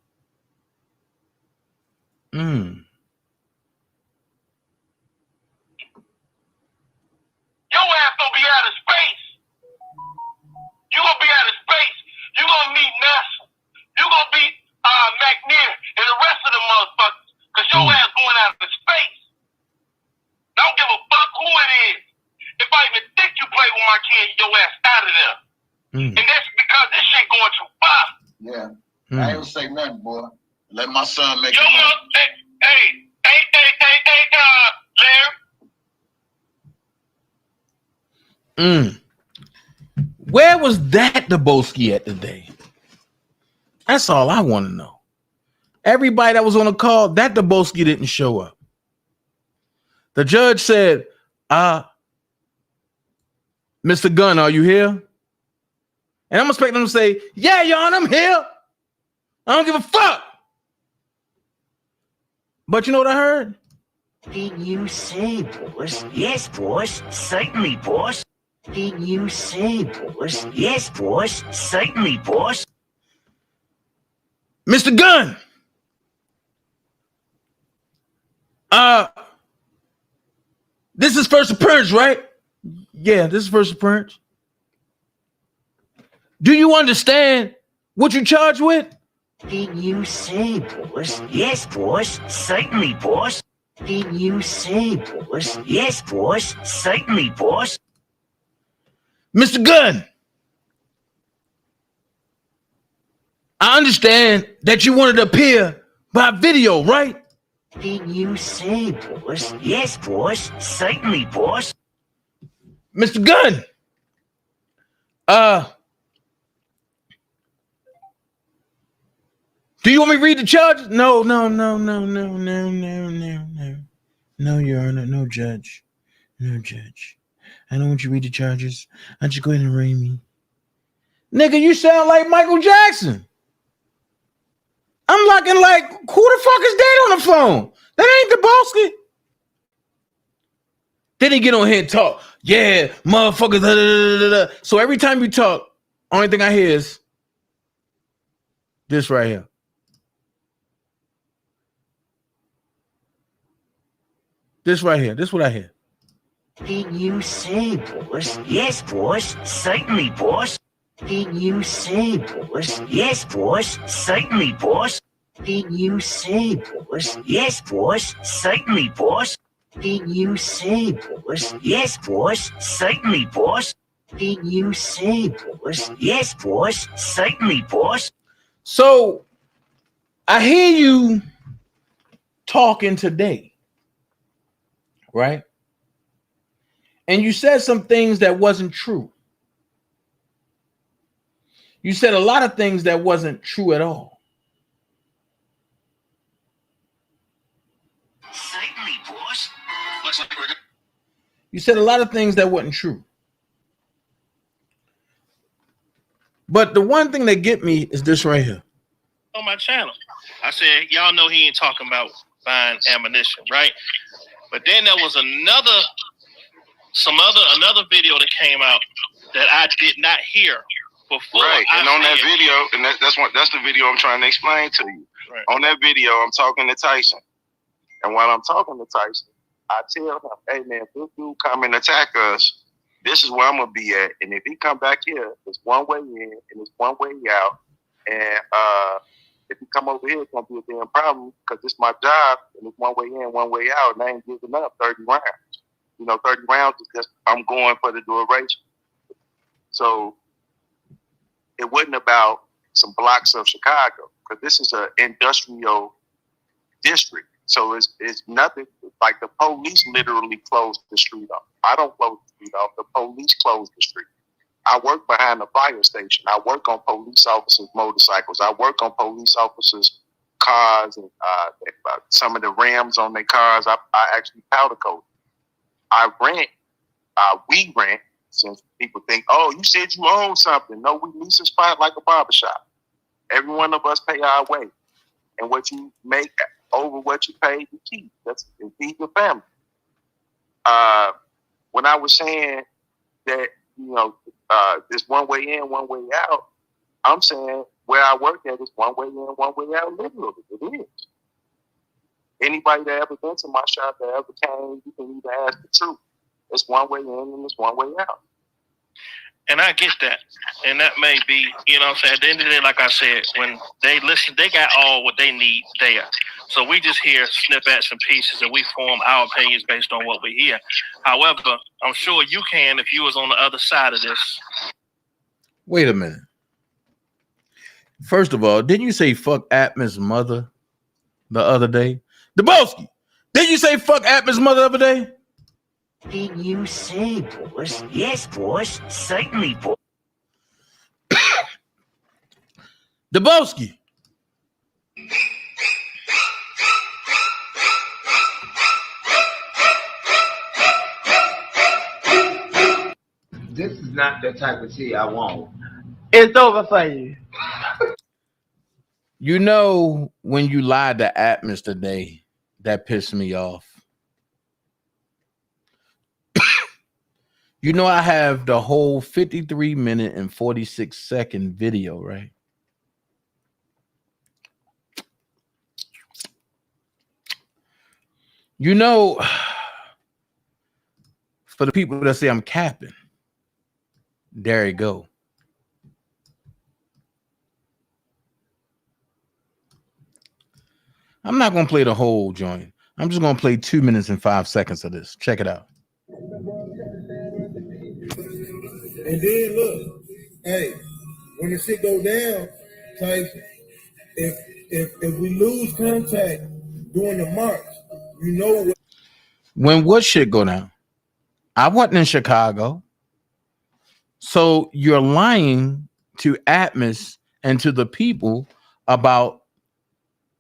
Your ass gonna be out of space. You gonna be out of space. You gonna meet NASA. You gonna be McNair and the rest of the motherfuckers. Cause your ass going out of space. Don't give a fuck who it is. If I even think you play with my kid, your ass out of there. And that's because this shit going too far. Yeah. I ain't gonna say nothing, boy. Let my son make it. Hey, Larry. Where was that Daboski at today? That's all I want to know. Everybody that was on the call, that Daboski didn't show up. The judge said, Mr. Gunn, are you here? And I'm expecting him to say, yeah, Your Honor, I'm here. I don't give a fuck. But you know what I heard? Did you say, boss? Yes, boss. Certainly, boss. Did you say, boss? Yes, boss. Certainly, boss. Mr. Gunn. This is first appearance, right? Yeah, this is first appearance. Do you understand what you're charged with? Did you say, boss? Yes, boss. Certainly, boss. Did you say, boss? Yes, boss. Certainly, boss. Mr. Gunn, I understand that you wanted to appear by video, right? Did you say, boss? Yes, boss. Certainly, boss. Mr. Gunn. Do you want me to read the charges? No, Your Honor, no judge. No judge. I don't want you to read the charges. I just go ahead and arraign me. Nigga, you sound like Michael Jackson. I'm looking like, who the fuck is that on the phone? That ain't Darnell. Then he get on here and talk. Yeah, motherfuckers. Da, da, da, da. So every time you talk, only thing I hear is this right here. This right here. This is what I hear. Did you say, boss? Yes, boss. Certainly, boss. Did you say, boss? Yes, boss. Certainly, boss. Did you say, boss? Yes, boss. Certainly, boss. Did you say, boss? Yes, boss. Certainly, boss. Did you say, boss? Yes, boss. Certainly, boss. So I hear you talking today, right? And you said some things that wasn't true. You said a lot of things that wasn't true at all. Certainly, boss. You said a lot of things that wasn't true. But the one thing that get me is this right here. On my channel, I said, y'all know he ain't talking about buying ammunition, right? But then there was another video that came out that I did not hear before. Right, and on that video, and that's the video I'm trying to explain to you. Right. On that video, I'm talking to Tyson, and while I'm talking to Tyson, I tell him, "Hey man, if this dude come and attack us, this is where I'm gonna be at. And if he come back here, it's one way in and it's one way out. And if he come over here, it's gonna be a damn problem because it's my job and it's one way in, one way out, and I ain't giving up 30 rounds. 30 rounds is just I'm going for the duration. So it wasn't about some blocks of Chicago because this is an industrial district. So it's nothing like the police literally closed the street off. I don't close the street off. The police closed the street. I work behind the fire station. I work on police officers' motorcycles. I work on police officers' cars and some of the rims on their cars. I actually powder coat. We rent, since people think, oh, you said you own something. No, we lease a spot like a barbershop. Every one of us pay our way. And what you make over what you pay, you keep. That's and feed your family. When I was saying that, there's one way in, one way out, I'm saying where I work at is one way in, one way out, literally. It is. Anybody that ever been to my shop that ever came, you can even ask the truth. It's one way in and it's one way out. And I get that. And that may be, what I'm saying, at the end of the day, like I said, when they listen, they got all what they need there. So we just hear snippets and pieces and we form our opinions based on what we hear. However, I'm sure you can if you was on the other side of this. Wait a minute. First of all, didn't you say fuck Atman's mother the other day? Darnell, didn't you say fuck Atman's mother the other day? Did you say, boss? Yes, boss. Certainly, boss. Darnell. This is not the type of tea I want. It's over for you. When you lied to Atmos today, that pissed me off. I have the whole 53-minute and 46-second video, right? For the people that say I'm capping, there you go. I'm not going to play the whole joint. I'm just going to play 2 minutes and 5 seconds of this. Check it out. And then look, hey, when the shit go down, Tyson, if we lose contact during the march, you know what? When what shit go down? I wasn't in Chicago. So you're lying to Atmos and to the people about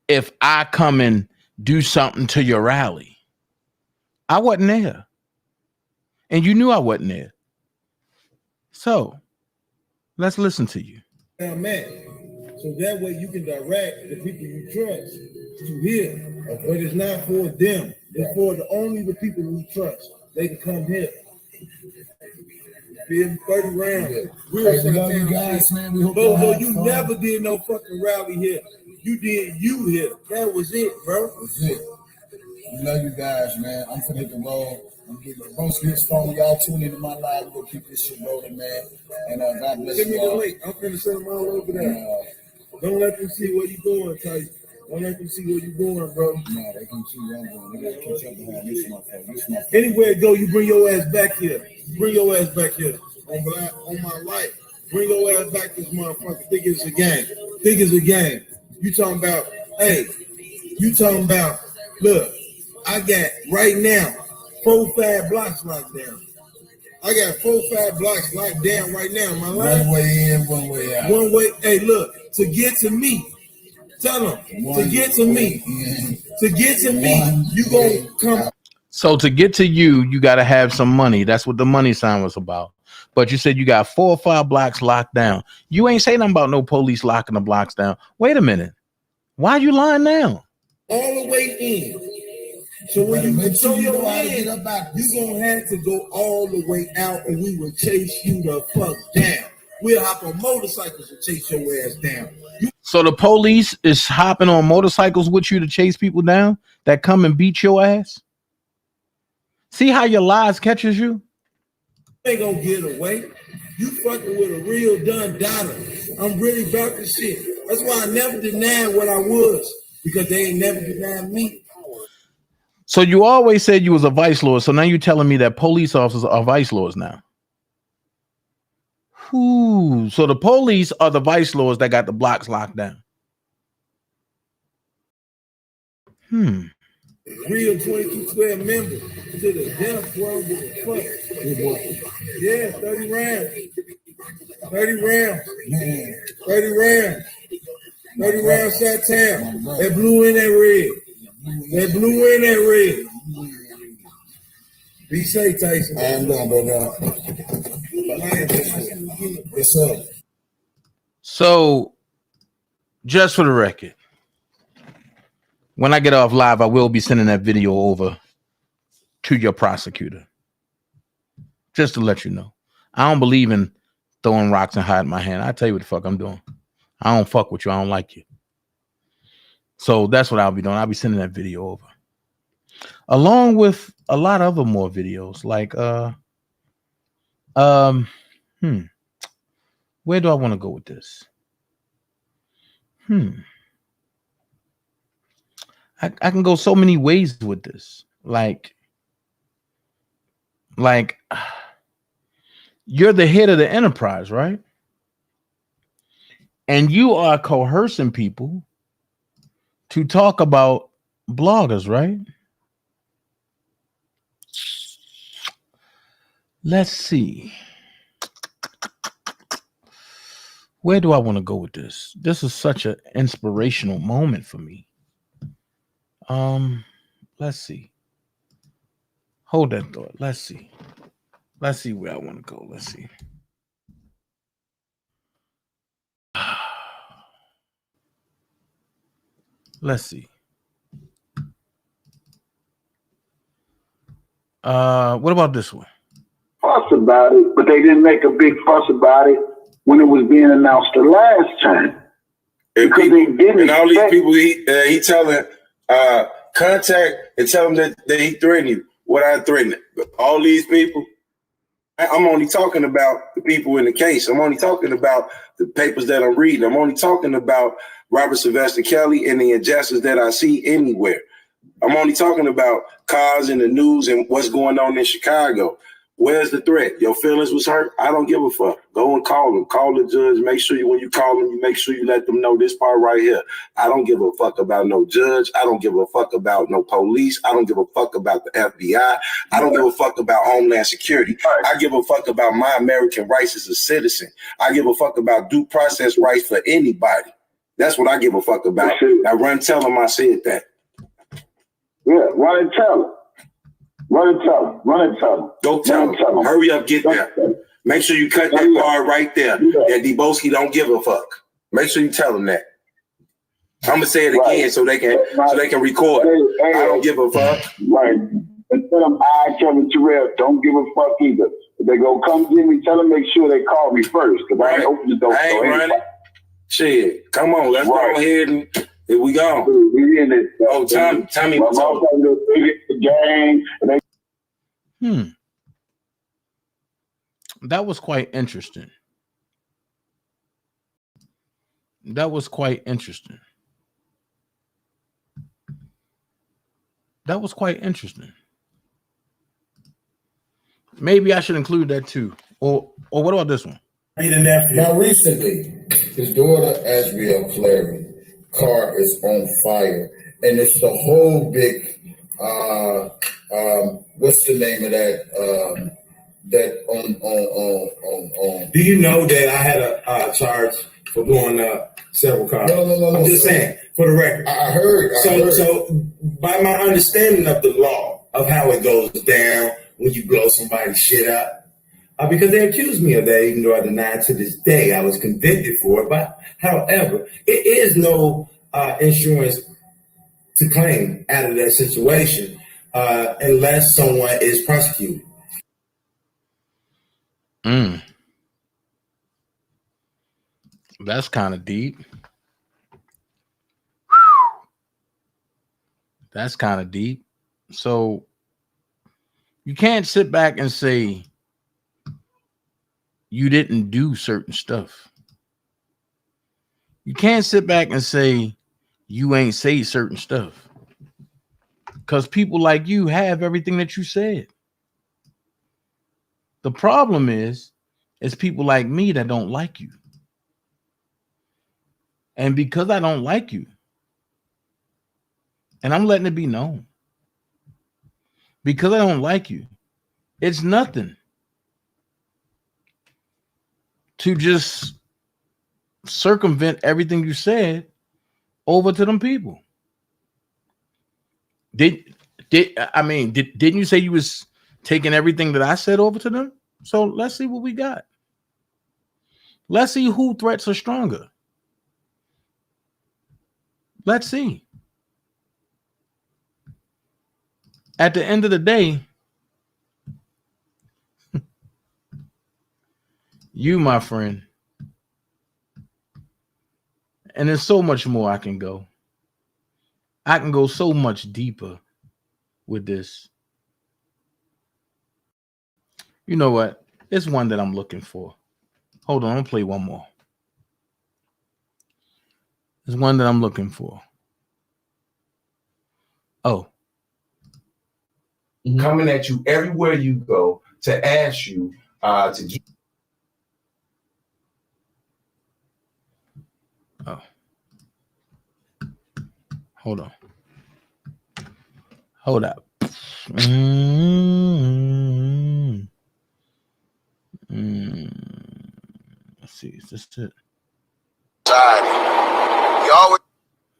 if I come and do something to your rally. I wasn't there. And you knew I wasn't there. So let's listen to you. So that way you can direct the people you trust to here. But it's not for them. It's for only the people we trust. They can come here. 30 rounds. We love you guys, man. We hope you never did no fucking rally here. You did you here. That was it, bro. That's it. We love you guys, man. I'm finna hit the road. I'm getting the most hits phone. Y'all tune into my live. We're gonna keep this shit rolling, man. And God bless you. Give me the link. I'm finna send them all over there. Don't let them see where you going, Tyson. Don't let them see where you going, bro. Nah, they can see where I'm going. They gotta catch up behind this motherfucker. Anywhere you go, you bring your ass back here. Bring your ass back here. On my life. Bring your ass back this motherfucker. Think it's a game. Think it's a game. You talking about, hey, you talking about, look, I got right now 4-5 blocks locked down. I got 4-5 blocks locked down right now. My life. One way in, one way out. One way. Hey, look, to get to me, tell them, to get to me, you gonna come. So to get to you, you got to have some money. That's what the money sign was about. But you said you got 4 or 5 blocks locked down. You ain't say nothing about no police locking the blocks down. Wait a minute. Why are you lying now? All the way in. So when you control your hand, you're going to have to go all the way out and we will chase you the fuck down. We'll hop on motorcycles and chase your ass down. So the police is hopping on motorcycles with you to chase people down that come and beat your ass? See how your lies catches you? You ain't gonna get away. You fucking with a real done dollar. I'm really about this shit. That's why I never denied what I was, because they ain't never denied me. So you always said you was a vice lord. So now you're telling me that police officers are vice lords now. Ooh, so the police are the vice lords that got the blocks locked down. Real 2212 member to the death row with the fuck. Yeah, 30 rounds. 30 rounds. 30 rounds. 30 rounds shot town. That blue in that red. That blue in that red. Be safe, Tyson. I am done, brother. Yes, sir. So, just for the record, when I get off live, I will be sending that video over to your prosecutor. Just to let you know. I don't believe in throwing rocks and hiding my hand. I tell you what the fuck I'm doing. I don't fuck with you. I don't like you. So that's what I'll be doing. I'll be sending that video over. Along with a lot of other more videos. Like where do I want to go with this? I can go so many ways with this. Like you're the head of the enterprise, right? And you are coercing people to talk about bloggers, right? Let's see. Where do I want to go with this? This is such an inspirational moment for me. Let's see. Hold that thought. Let's see. Let's see where I want to go. Let's see. Let's see. What about this one? Fuss about it, but they didn't make a big fuss about it when it was being announced the last time. Because they didn't. And all these people he telling contact and tell them that he threatened you. What I threatened? All these people. I'm only talking about the people in the case. I'm only talking about the papers that I'm reading. I'm only talking about Robert Sylvester Kelly and the injustice that I see anywhere. I'm only talking about cars in the news and what's going on in Chicago. Where's the threat? Your feelings was hurt? I don't give a fuck. Go and call them. Call the judge. Make sure when you call them, you make sure you let them know this part right here. I don't give a fuck about no judge. I don't give a fuck about no police. I don't give a fuck about the FBI. I don't give a fuck about Homeland Security. I give a fuck about my American rights as a citizen. I give a fuck about due process rights for anybody. That's what I give a fuck about. Now run tell them I said that. Yeah, run and tell them. Run and tell them. Run and tell them. Go tell them. Hurry up, get there. Make sure you cut that part right there. That Deboski don't give a fuck. Make sure you tell them that. I'm gonna say it again so they can record. I don't give a fuck. Right. And tell them I, Kevin Terrell, don't give a fuck either. If they go come get me, tell them make sure they call me first because I ain't open the door. I ain't running. Shit, come on, let's go ahead and here we go. We in it. Oh, Tommy was on the game. That was quite interesting. That was quite interesting. That was quite interesting. Maybe I should include that too. Or what about this one? Now recently, his daughter Asriel Clary car is on fire, and it's the whole big what's the name of that on Do you know that I had a charge for blowing up several cars? No. I'm just saying, for the record. I heard. So by my understanding of the law of how it goes down when you blow somebody's shit up, because they accused me of that, even though I denied to this day I was convicted for it. But however, it is no insurance to claim out of that situation unless someone is prosecuted. That's kind of deep. That's kind of deep. So you can't sit back and say you didn't do certain stuff. You can't sit back and say you ain't say certain stuff. Because people like you have everything that you said. The problem is people like me that don't like you. And because I don't like you, and I'm letting it be known, because I don't like you, it's nothing to just circumvent everything you said over to them people. Didn't you say you was taking everything that I said over to them? So let's see what we got. Let's see who threats are stronger. Let's see. At the end of the day, you, my friend, and there's so much more I can go. I can go so much deeper with this. You know what? It's one that I'm looking for. Hold on, I'll play one more. There's one that I'm looking for. Oh. Coming at you everywhere you go to ask you to get. Oh. Hold on. Hold up. Let's see. Is this it?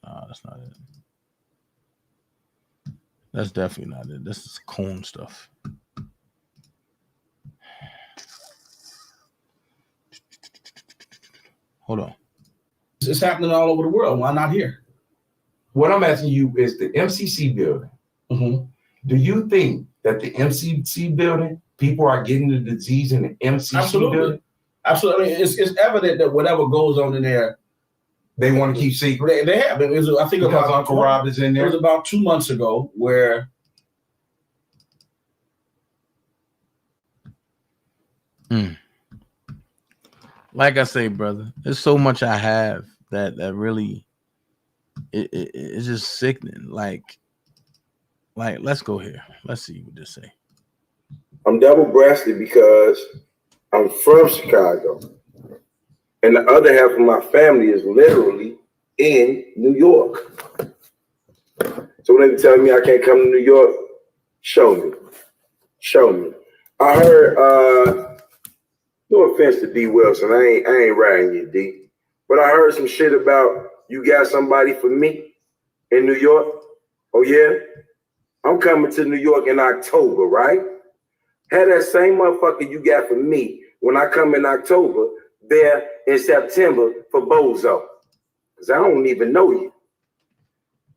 No, that's not it. That's definitely not it. This is coon stuff. Hold on. It's happening all over the world. Why not here? What I'm asking you is the MCC building. Mm-hmm. Do you think that the MCC building, people are getting the disease in the MCC building? Absolutely. It's evident that whatever goes on in there, they want to keep secret. They have. It was, I think because about Uncle Rob is in there. It was about 2 months ago where. Like I say, brother, there's so much I have that really it's just sickening. Like let's go here. Let's see what this say. I'm double-breasted because I'm from Chicago. And the other half of my family is literally in New York. So when they tell me I can't come to New York, show me. Show me. I heard, no offense to D. Wilson, I ain't riding you, D. But I heard some shit about you got somebody for me in New York. Oh, yeah? I'm coming to New York in October, right? Have that same motherfucker you got for me when I come in October there in September for Bozo. Because I don't even know you.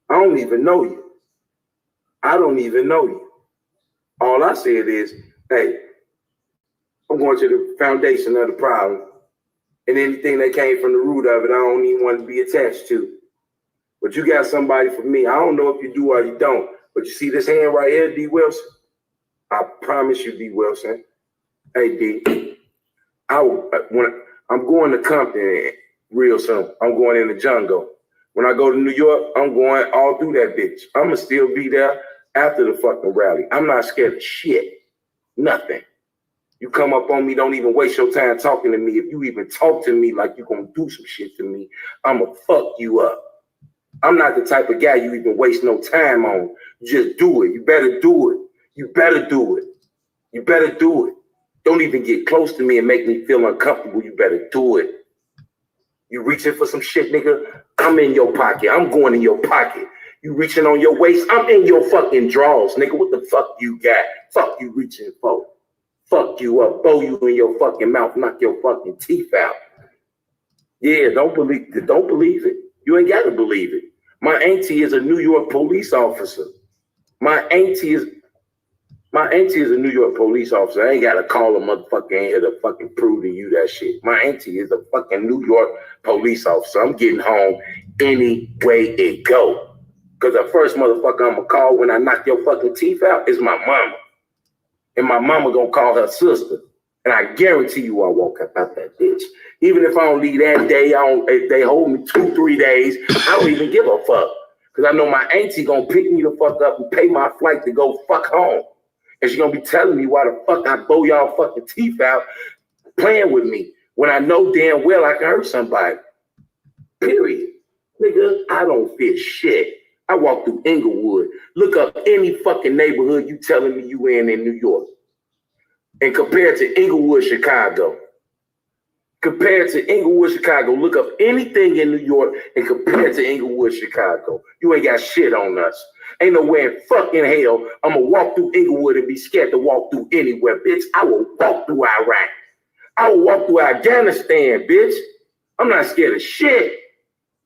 I don't even know you. I don't even know you. All I said is, hey, I'm going to the foundation of the problem. And anything that came from the root of it, I don't even want to be attached to. But you got somebody for me. I don't know if you do or you don't. But you see this hand right here, D. Wilson? I promise you, D. Wilson. Hey, D. When I'm going to Compton real soon. I'm going in the jungle. When I go to New York, I'm going all through that bitch. I'm going to still be there after the fucking rally. I'm not scared of shit. Nothing. You come up on me, don't even waste your time talking to me. If you even talk to me like you're going to do some shit to me, I'm going to fuck you up. I'm not the type of guy you even waste no time on. Just do it. You better do it. You better do it. You better do it. Don't even get close to me and make me feel uncomfortable. You better do it. You reaching for some shit, nigga? I'm in your pocket. I'm going in your pocket. You reaching on your waist? I'm in your fucking drawers, nigga. What the fuck you got? Fuck you reaching for? Fuck you up, bow you in your fucking mouth, knock your fucking teeth out. Yeah, don't believe it. You ain't gotta believe it. My auntie is a New York police officer. My auntie is a New York police officer. I ain't gotta call a motherfucker in here to fucking prove to you that shit. My auntie is a fucking New York police officer. I'm getting home any way it go. Cause the first motherfucker I'm gonna call when I knock your fucking teeth out is my mama. And my mama gonna call her sister. And I guarantee you I won't cut out that bitch. Even if I don't leave that day, if they hold me 2-3 days, I don't even give a fuck. Because I know my auntie gonna pick me the fuck up and pay my flight to go fuck home. And she gonna be telling me why the fuck I bow y'all fucking teeth out playing with me when I know damn well I can hurt somebody. Period. Nigga, I don't fear shit. I walk through Inglewood. Look up any fucking neighborhood you telling me you in New York. And compare it to Inglewood, Chicago. Compare it to Inglewood, Chicago. Look up anything in New York and compare it to Inglewood, Chicago. You ain't got shit on us. Ain't nowhere in fucking hell I'm gonna walk through Inglewood and be scared to walk through anywhere, bitch. I will walk through Iraq. I will walk through Afghanistan, bitch. I'm not scared of shit.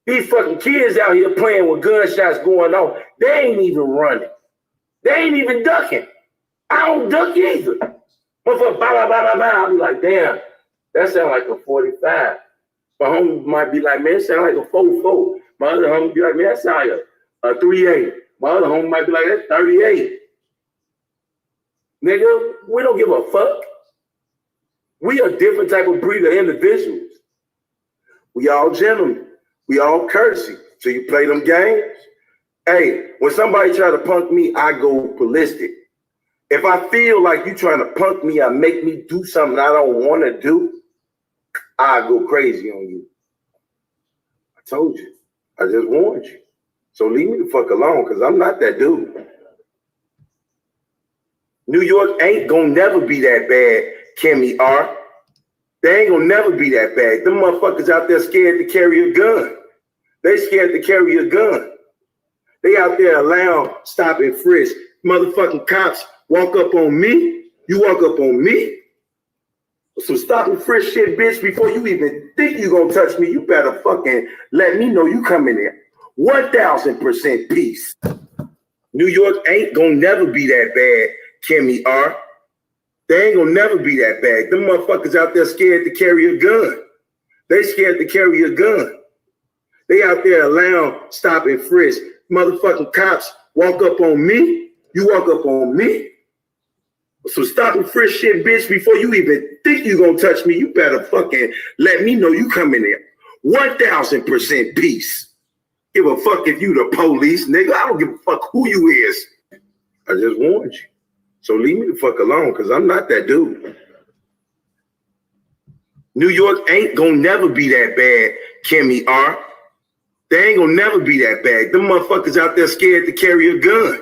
These fucking kids out here playing with gunshots going on. They ain't even running. They ain't even ducking. I don't duck either. Motherfucker, blah, blah, blah, blah, blah. I'll be like, damn, that sound like a 45. My homie might be like, man, it sound like a 4-4. My other homie be like, man, that sound like a 3-8. My other homie might be like, that's 38. Nigga, we don't give a fuck. We a different type of breed of individuals. We all gentlemen. We all courtesy. So you play them games? Hey, when somebody try to punk me, I go ballistic. If I feel like you trying to punk me or make me do something I don't want to do, I go crazy on you. I told you. I just warned you. So leave me the fuck alone, because I'm not that dude. New York ain't gonna never be that bad, Kimmy R. They ain't gonna never be that bad. Them motherfuckers out there scared to carry a gun. They scared to carry a gun. They out there allowing stop and frisk. Motherfucking cops walk up on me. You walk up on me. So stop and frisk shit, bitch, before you even think you gonna touch me. You better fucking let me know you coming there. 1000% peace. New York ain't gonna never be that bad, Kimmy R. They ain't gonna never be that bad. Them motherfuckers out there scared to carry a gun. They scared to carry a gun. They out there allowing stop and frisk. Motherfucking cops walk up on me. You walk up on me. So stop and frisk shit, bitch, before you even think you gonna touch me. You better fucking let me know you coming there. 1000% peace. Give a fuck if you the police, nigga. I don't give a fuck who you is. I just warned you. So leave me the fuck alone, because I'm not that dude. New York ain't gonna never be that bad, Kimmy R. They ain't gonna never be that bad. Them motherfuckers out there scared to carry a gun.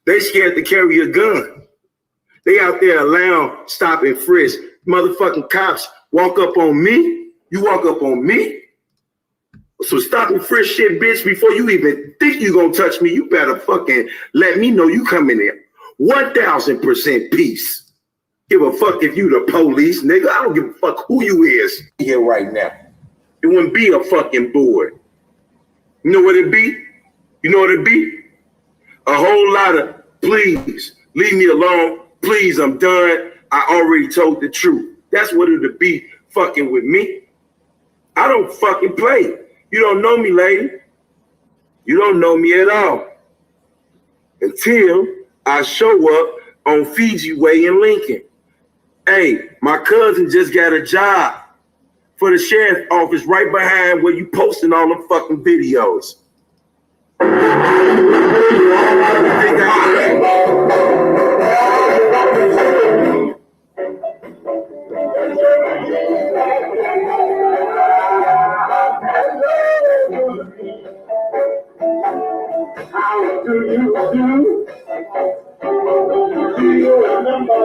They scared to carry a gun. They out there allowing stop and frisk. Motherfucking cops walk up on me. You walk up on me. So stop and frisk shit, bitch, before you even think you gonna touch me. You better fucking let me know you coming in. 1000% peace. Give a fuck if you the police, nigga. I don't give a fuck who you is here right now. It wouldn't be a fucking board. You know what it be? You know what it be? A whole lot of please, leave me alone. Please, I'm done. I already told the truth. That's what it'll be fucking with me. I don't fucking play. You don't know me, lady. You don't know me at all. Until I show up on Fiji Way in Lincoln. Hey, my cousin just got a job for the sheriff's office right behind where you posting all the fucking videos. How do you do? Do you remember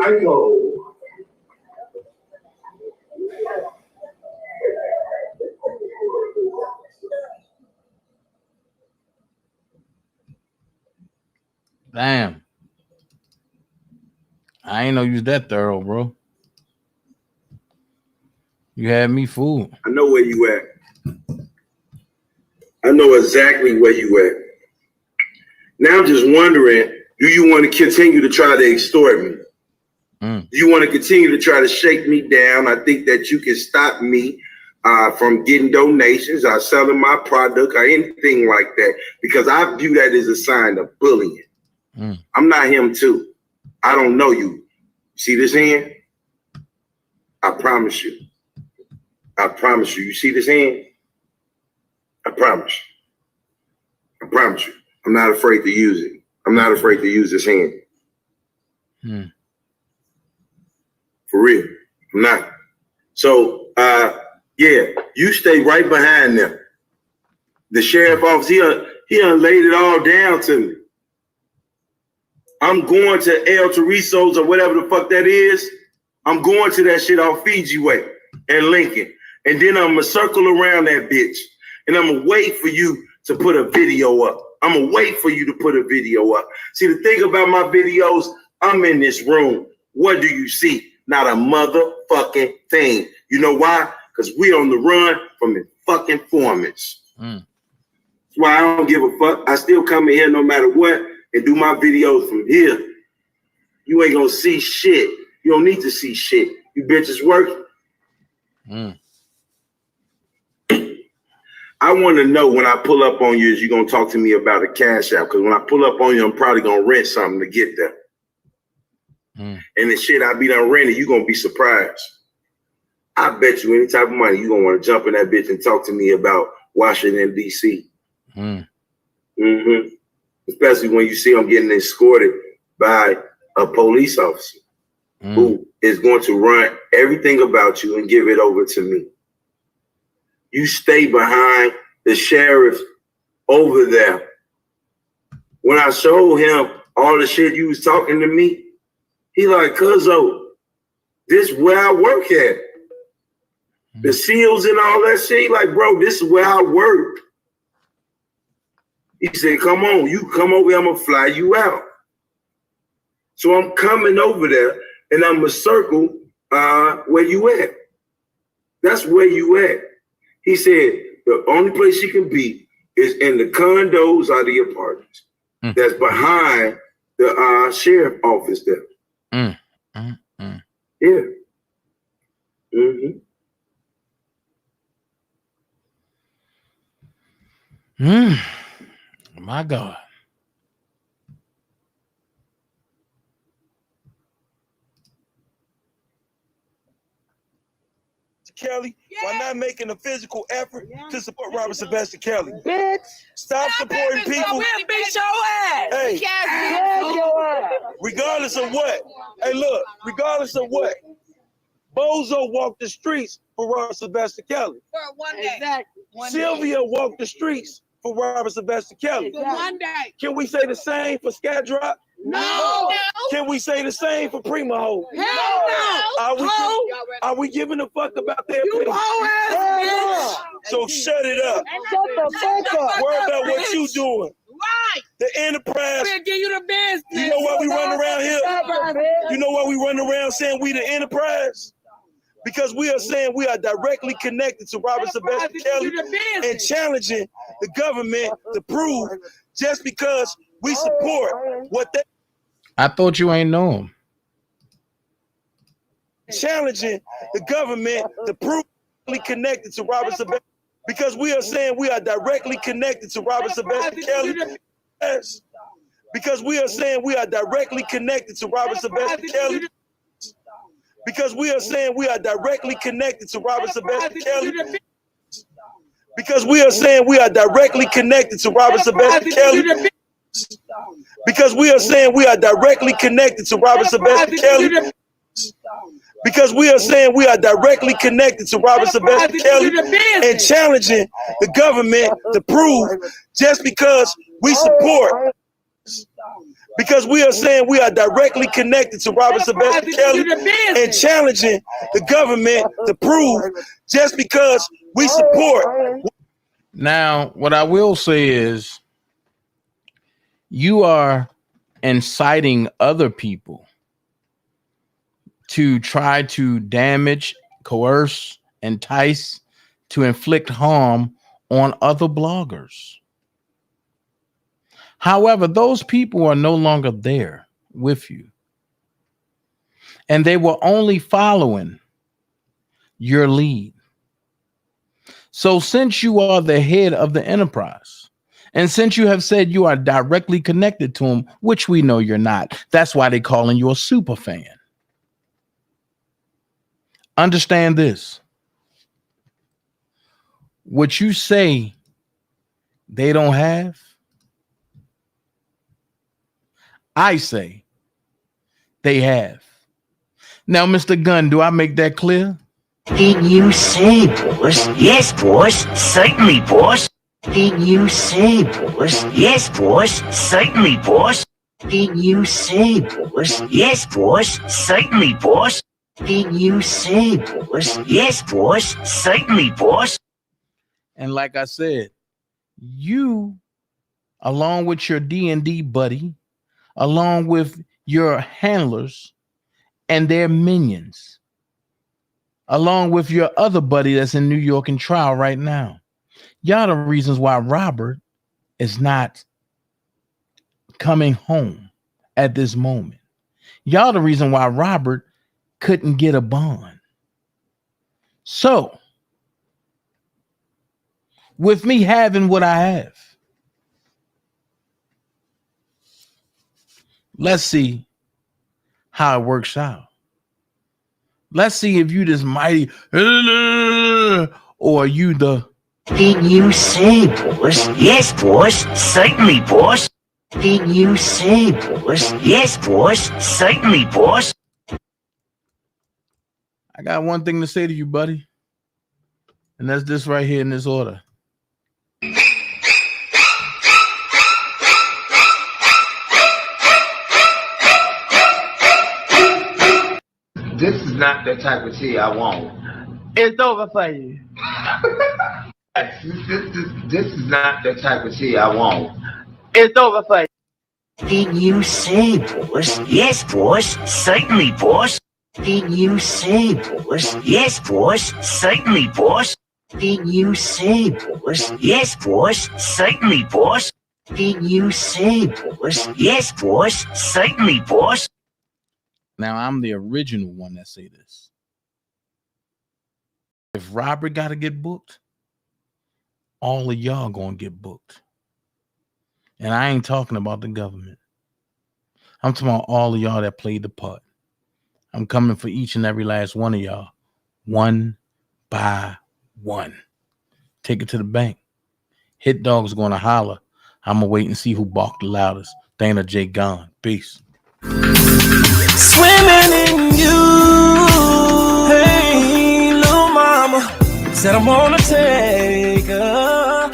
I know. Damn. I ain't know you was that thorough, bro. You had me fooled. I know where you at. I know exactly where you at. Now I'm just wondering, do you want to continue to try to extort me? Do you want to continue to try to shake me down? I think that you can stop me from getting donations or selling my product or anything like that, because I view that as a sign of bullying. I'm not him too. I don't know you. See this hand? I promise you. I promise you. You see this hand? I promise you. I promise you. I'm not afraid to use it. I'm not afraid to use this hand. For real. I'm not. So, yeah, you stay right behind them. The sheriff office, he done laid it all down to me. I'm going to El Torizo's or whatever the fuck that is. I'm going to that shit off Fiji Way and Lincoln. And then I'm going to circle around that bitch. And I'm going to wait for you to put a video up. I'm going to wait for you to put a video up. See, the thing about my videos, I'm in this room. What do you see? Not a motherfucking thing. You know why? Because we on the run from the fucking informants. That's why I don't give a fuck. I still come in here no matter what and do my videos from here. You ain't gonna see shit. You don't need to see shit. You bitches working. I want to know when I pull up on you, is you gonna talk to me about a cash app? Because when I pull up on you, I'm probably gonna rent something to get there. And the shit I be done renting, you gonna be surprised. I bet you any type of money, you gonna want to jump in that bitch and talk to me about Washington, D.C. Especially when you see I'm getting escorted by a police officer who is going to run everything about you and give it over to me. You stay behind the sheriff over there. When I showed him all the shit you was talking to me, he like, cuzzo, this where I work at. The seals and all that shit. He like, bro, this is where I work. He said, come on, you come over here, I'm gonna fly you out. So I'm coming over there and I'm gonna circle where you at. That's where you at. He said, the only place she can be is in the condos or the apartments that's behind the sheriff office there. Yeah. My God. Kelly, why not making a physical effort to support Robert Sylvester Kelly? Bitch. Stop supporting people. We'll beat your ass. Hey, Beat your ass. regardless of what. Hey, look, regardless of what. Bozo walked the streets for Robert Sylvester Kelly. For one day. Exactly. Sylvia walked the streets for Robert Sylvester Kelly. For one day. Can we say the same for Scat Drop? No. Can we say the same for Primo Ho? Hell no. Are we giving a fuck about their You opinion? hoe ass bitch. So shut it up. Shut the fuck up. Worry about what bitch. you doing. Right. The enterprise. We'll give you the business. You know why we run around here? You know why we run around saying we the enterprise? Because we are saying we are directly connected to Robert Sylvester Kelly and challenging the government to prove just because we support what they I thought you ain't know him. challenging the government to prove connected to Robert Sylvester because we are saying we are directly connected to Robert Sylvester Kelly. Yes. Because we are saying we are directly connected to Robert Sylvester Kelly. Because we are saying we are directly connected to Robert Sylvester Kelly. Because we are saying we are directly connected to Robert Sylvester Kelly. Because we are saying we are directly connected to Robert Sylvester Kelly. Because we are saying we are directly connected to Robert Sylvester Kelly and challenging the government to prove just because we support. Because we are saying we are directly connected to Robert Sylvester Kelly and challenging the government to prove just because we support. Now, what I will say is you are inciting other people to try to damage, coerce, entice, to inflict harm on other bloggers. However, those people are no longer there with you. And they were only following your lead. So since you are the head of the enterprise, and since you have said you are directly connected to them, which we know you're not, that's why they're calling you a super fan. Understand this. What you say they don't have, I say they have. Now, Mr. Gunn, do I make that clear? Did you say, boss? Yes, boss. Certainly, boss. Did you say, boss? Yes, boss. Certainly, boss. Did you say, boss? Yes, boss. Certainly, boss. Did you say, boss? Yes, boss. Certainly, boss. And like I said, you, along with your D&D buddy, along with your handlers and their minions, along with your other buddy that's in New York in trial right now, y'all the reasons why Robert is not coming home at this moment. Y'all the reason why Robert couldn't get a bond. So, with me having what I have, let's see how it works out. Let's see if you this mighty or you the. Did you say, boss? Yes, boss. Certainly, boss. Did you say, boss? Yes, boss. Certainly, boss. I got one thing to say to you, buddy. And that's this right here in this order. This is not the type of tea I want. It's over for you. This is not the type of tea I want. It's over for you. Did you say, boss? Yes, boss. Certainly, boss. Did you say, boss? Yes, boss. Certainly, boss. Did you say, boss? Yes, boss. Certainly, boss. Did you say, boss? Yes, boss. Certainly, boss. Now I'm the original one that say this. If Robert got to get booked, all of y'all gonna get booked. And I ain't talking about the government. I'm talking about all of y'all that played the part. I'm coming for each and every last one of y'all, one by one. Take it to the bank. Hit Dog's gonna holler. I'm gonna wait and see who barked the loudest. Dana J. Gone. Peace. Swimming in you. Hey, little mama said I'm gonna take her.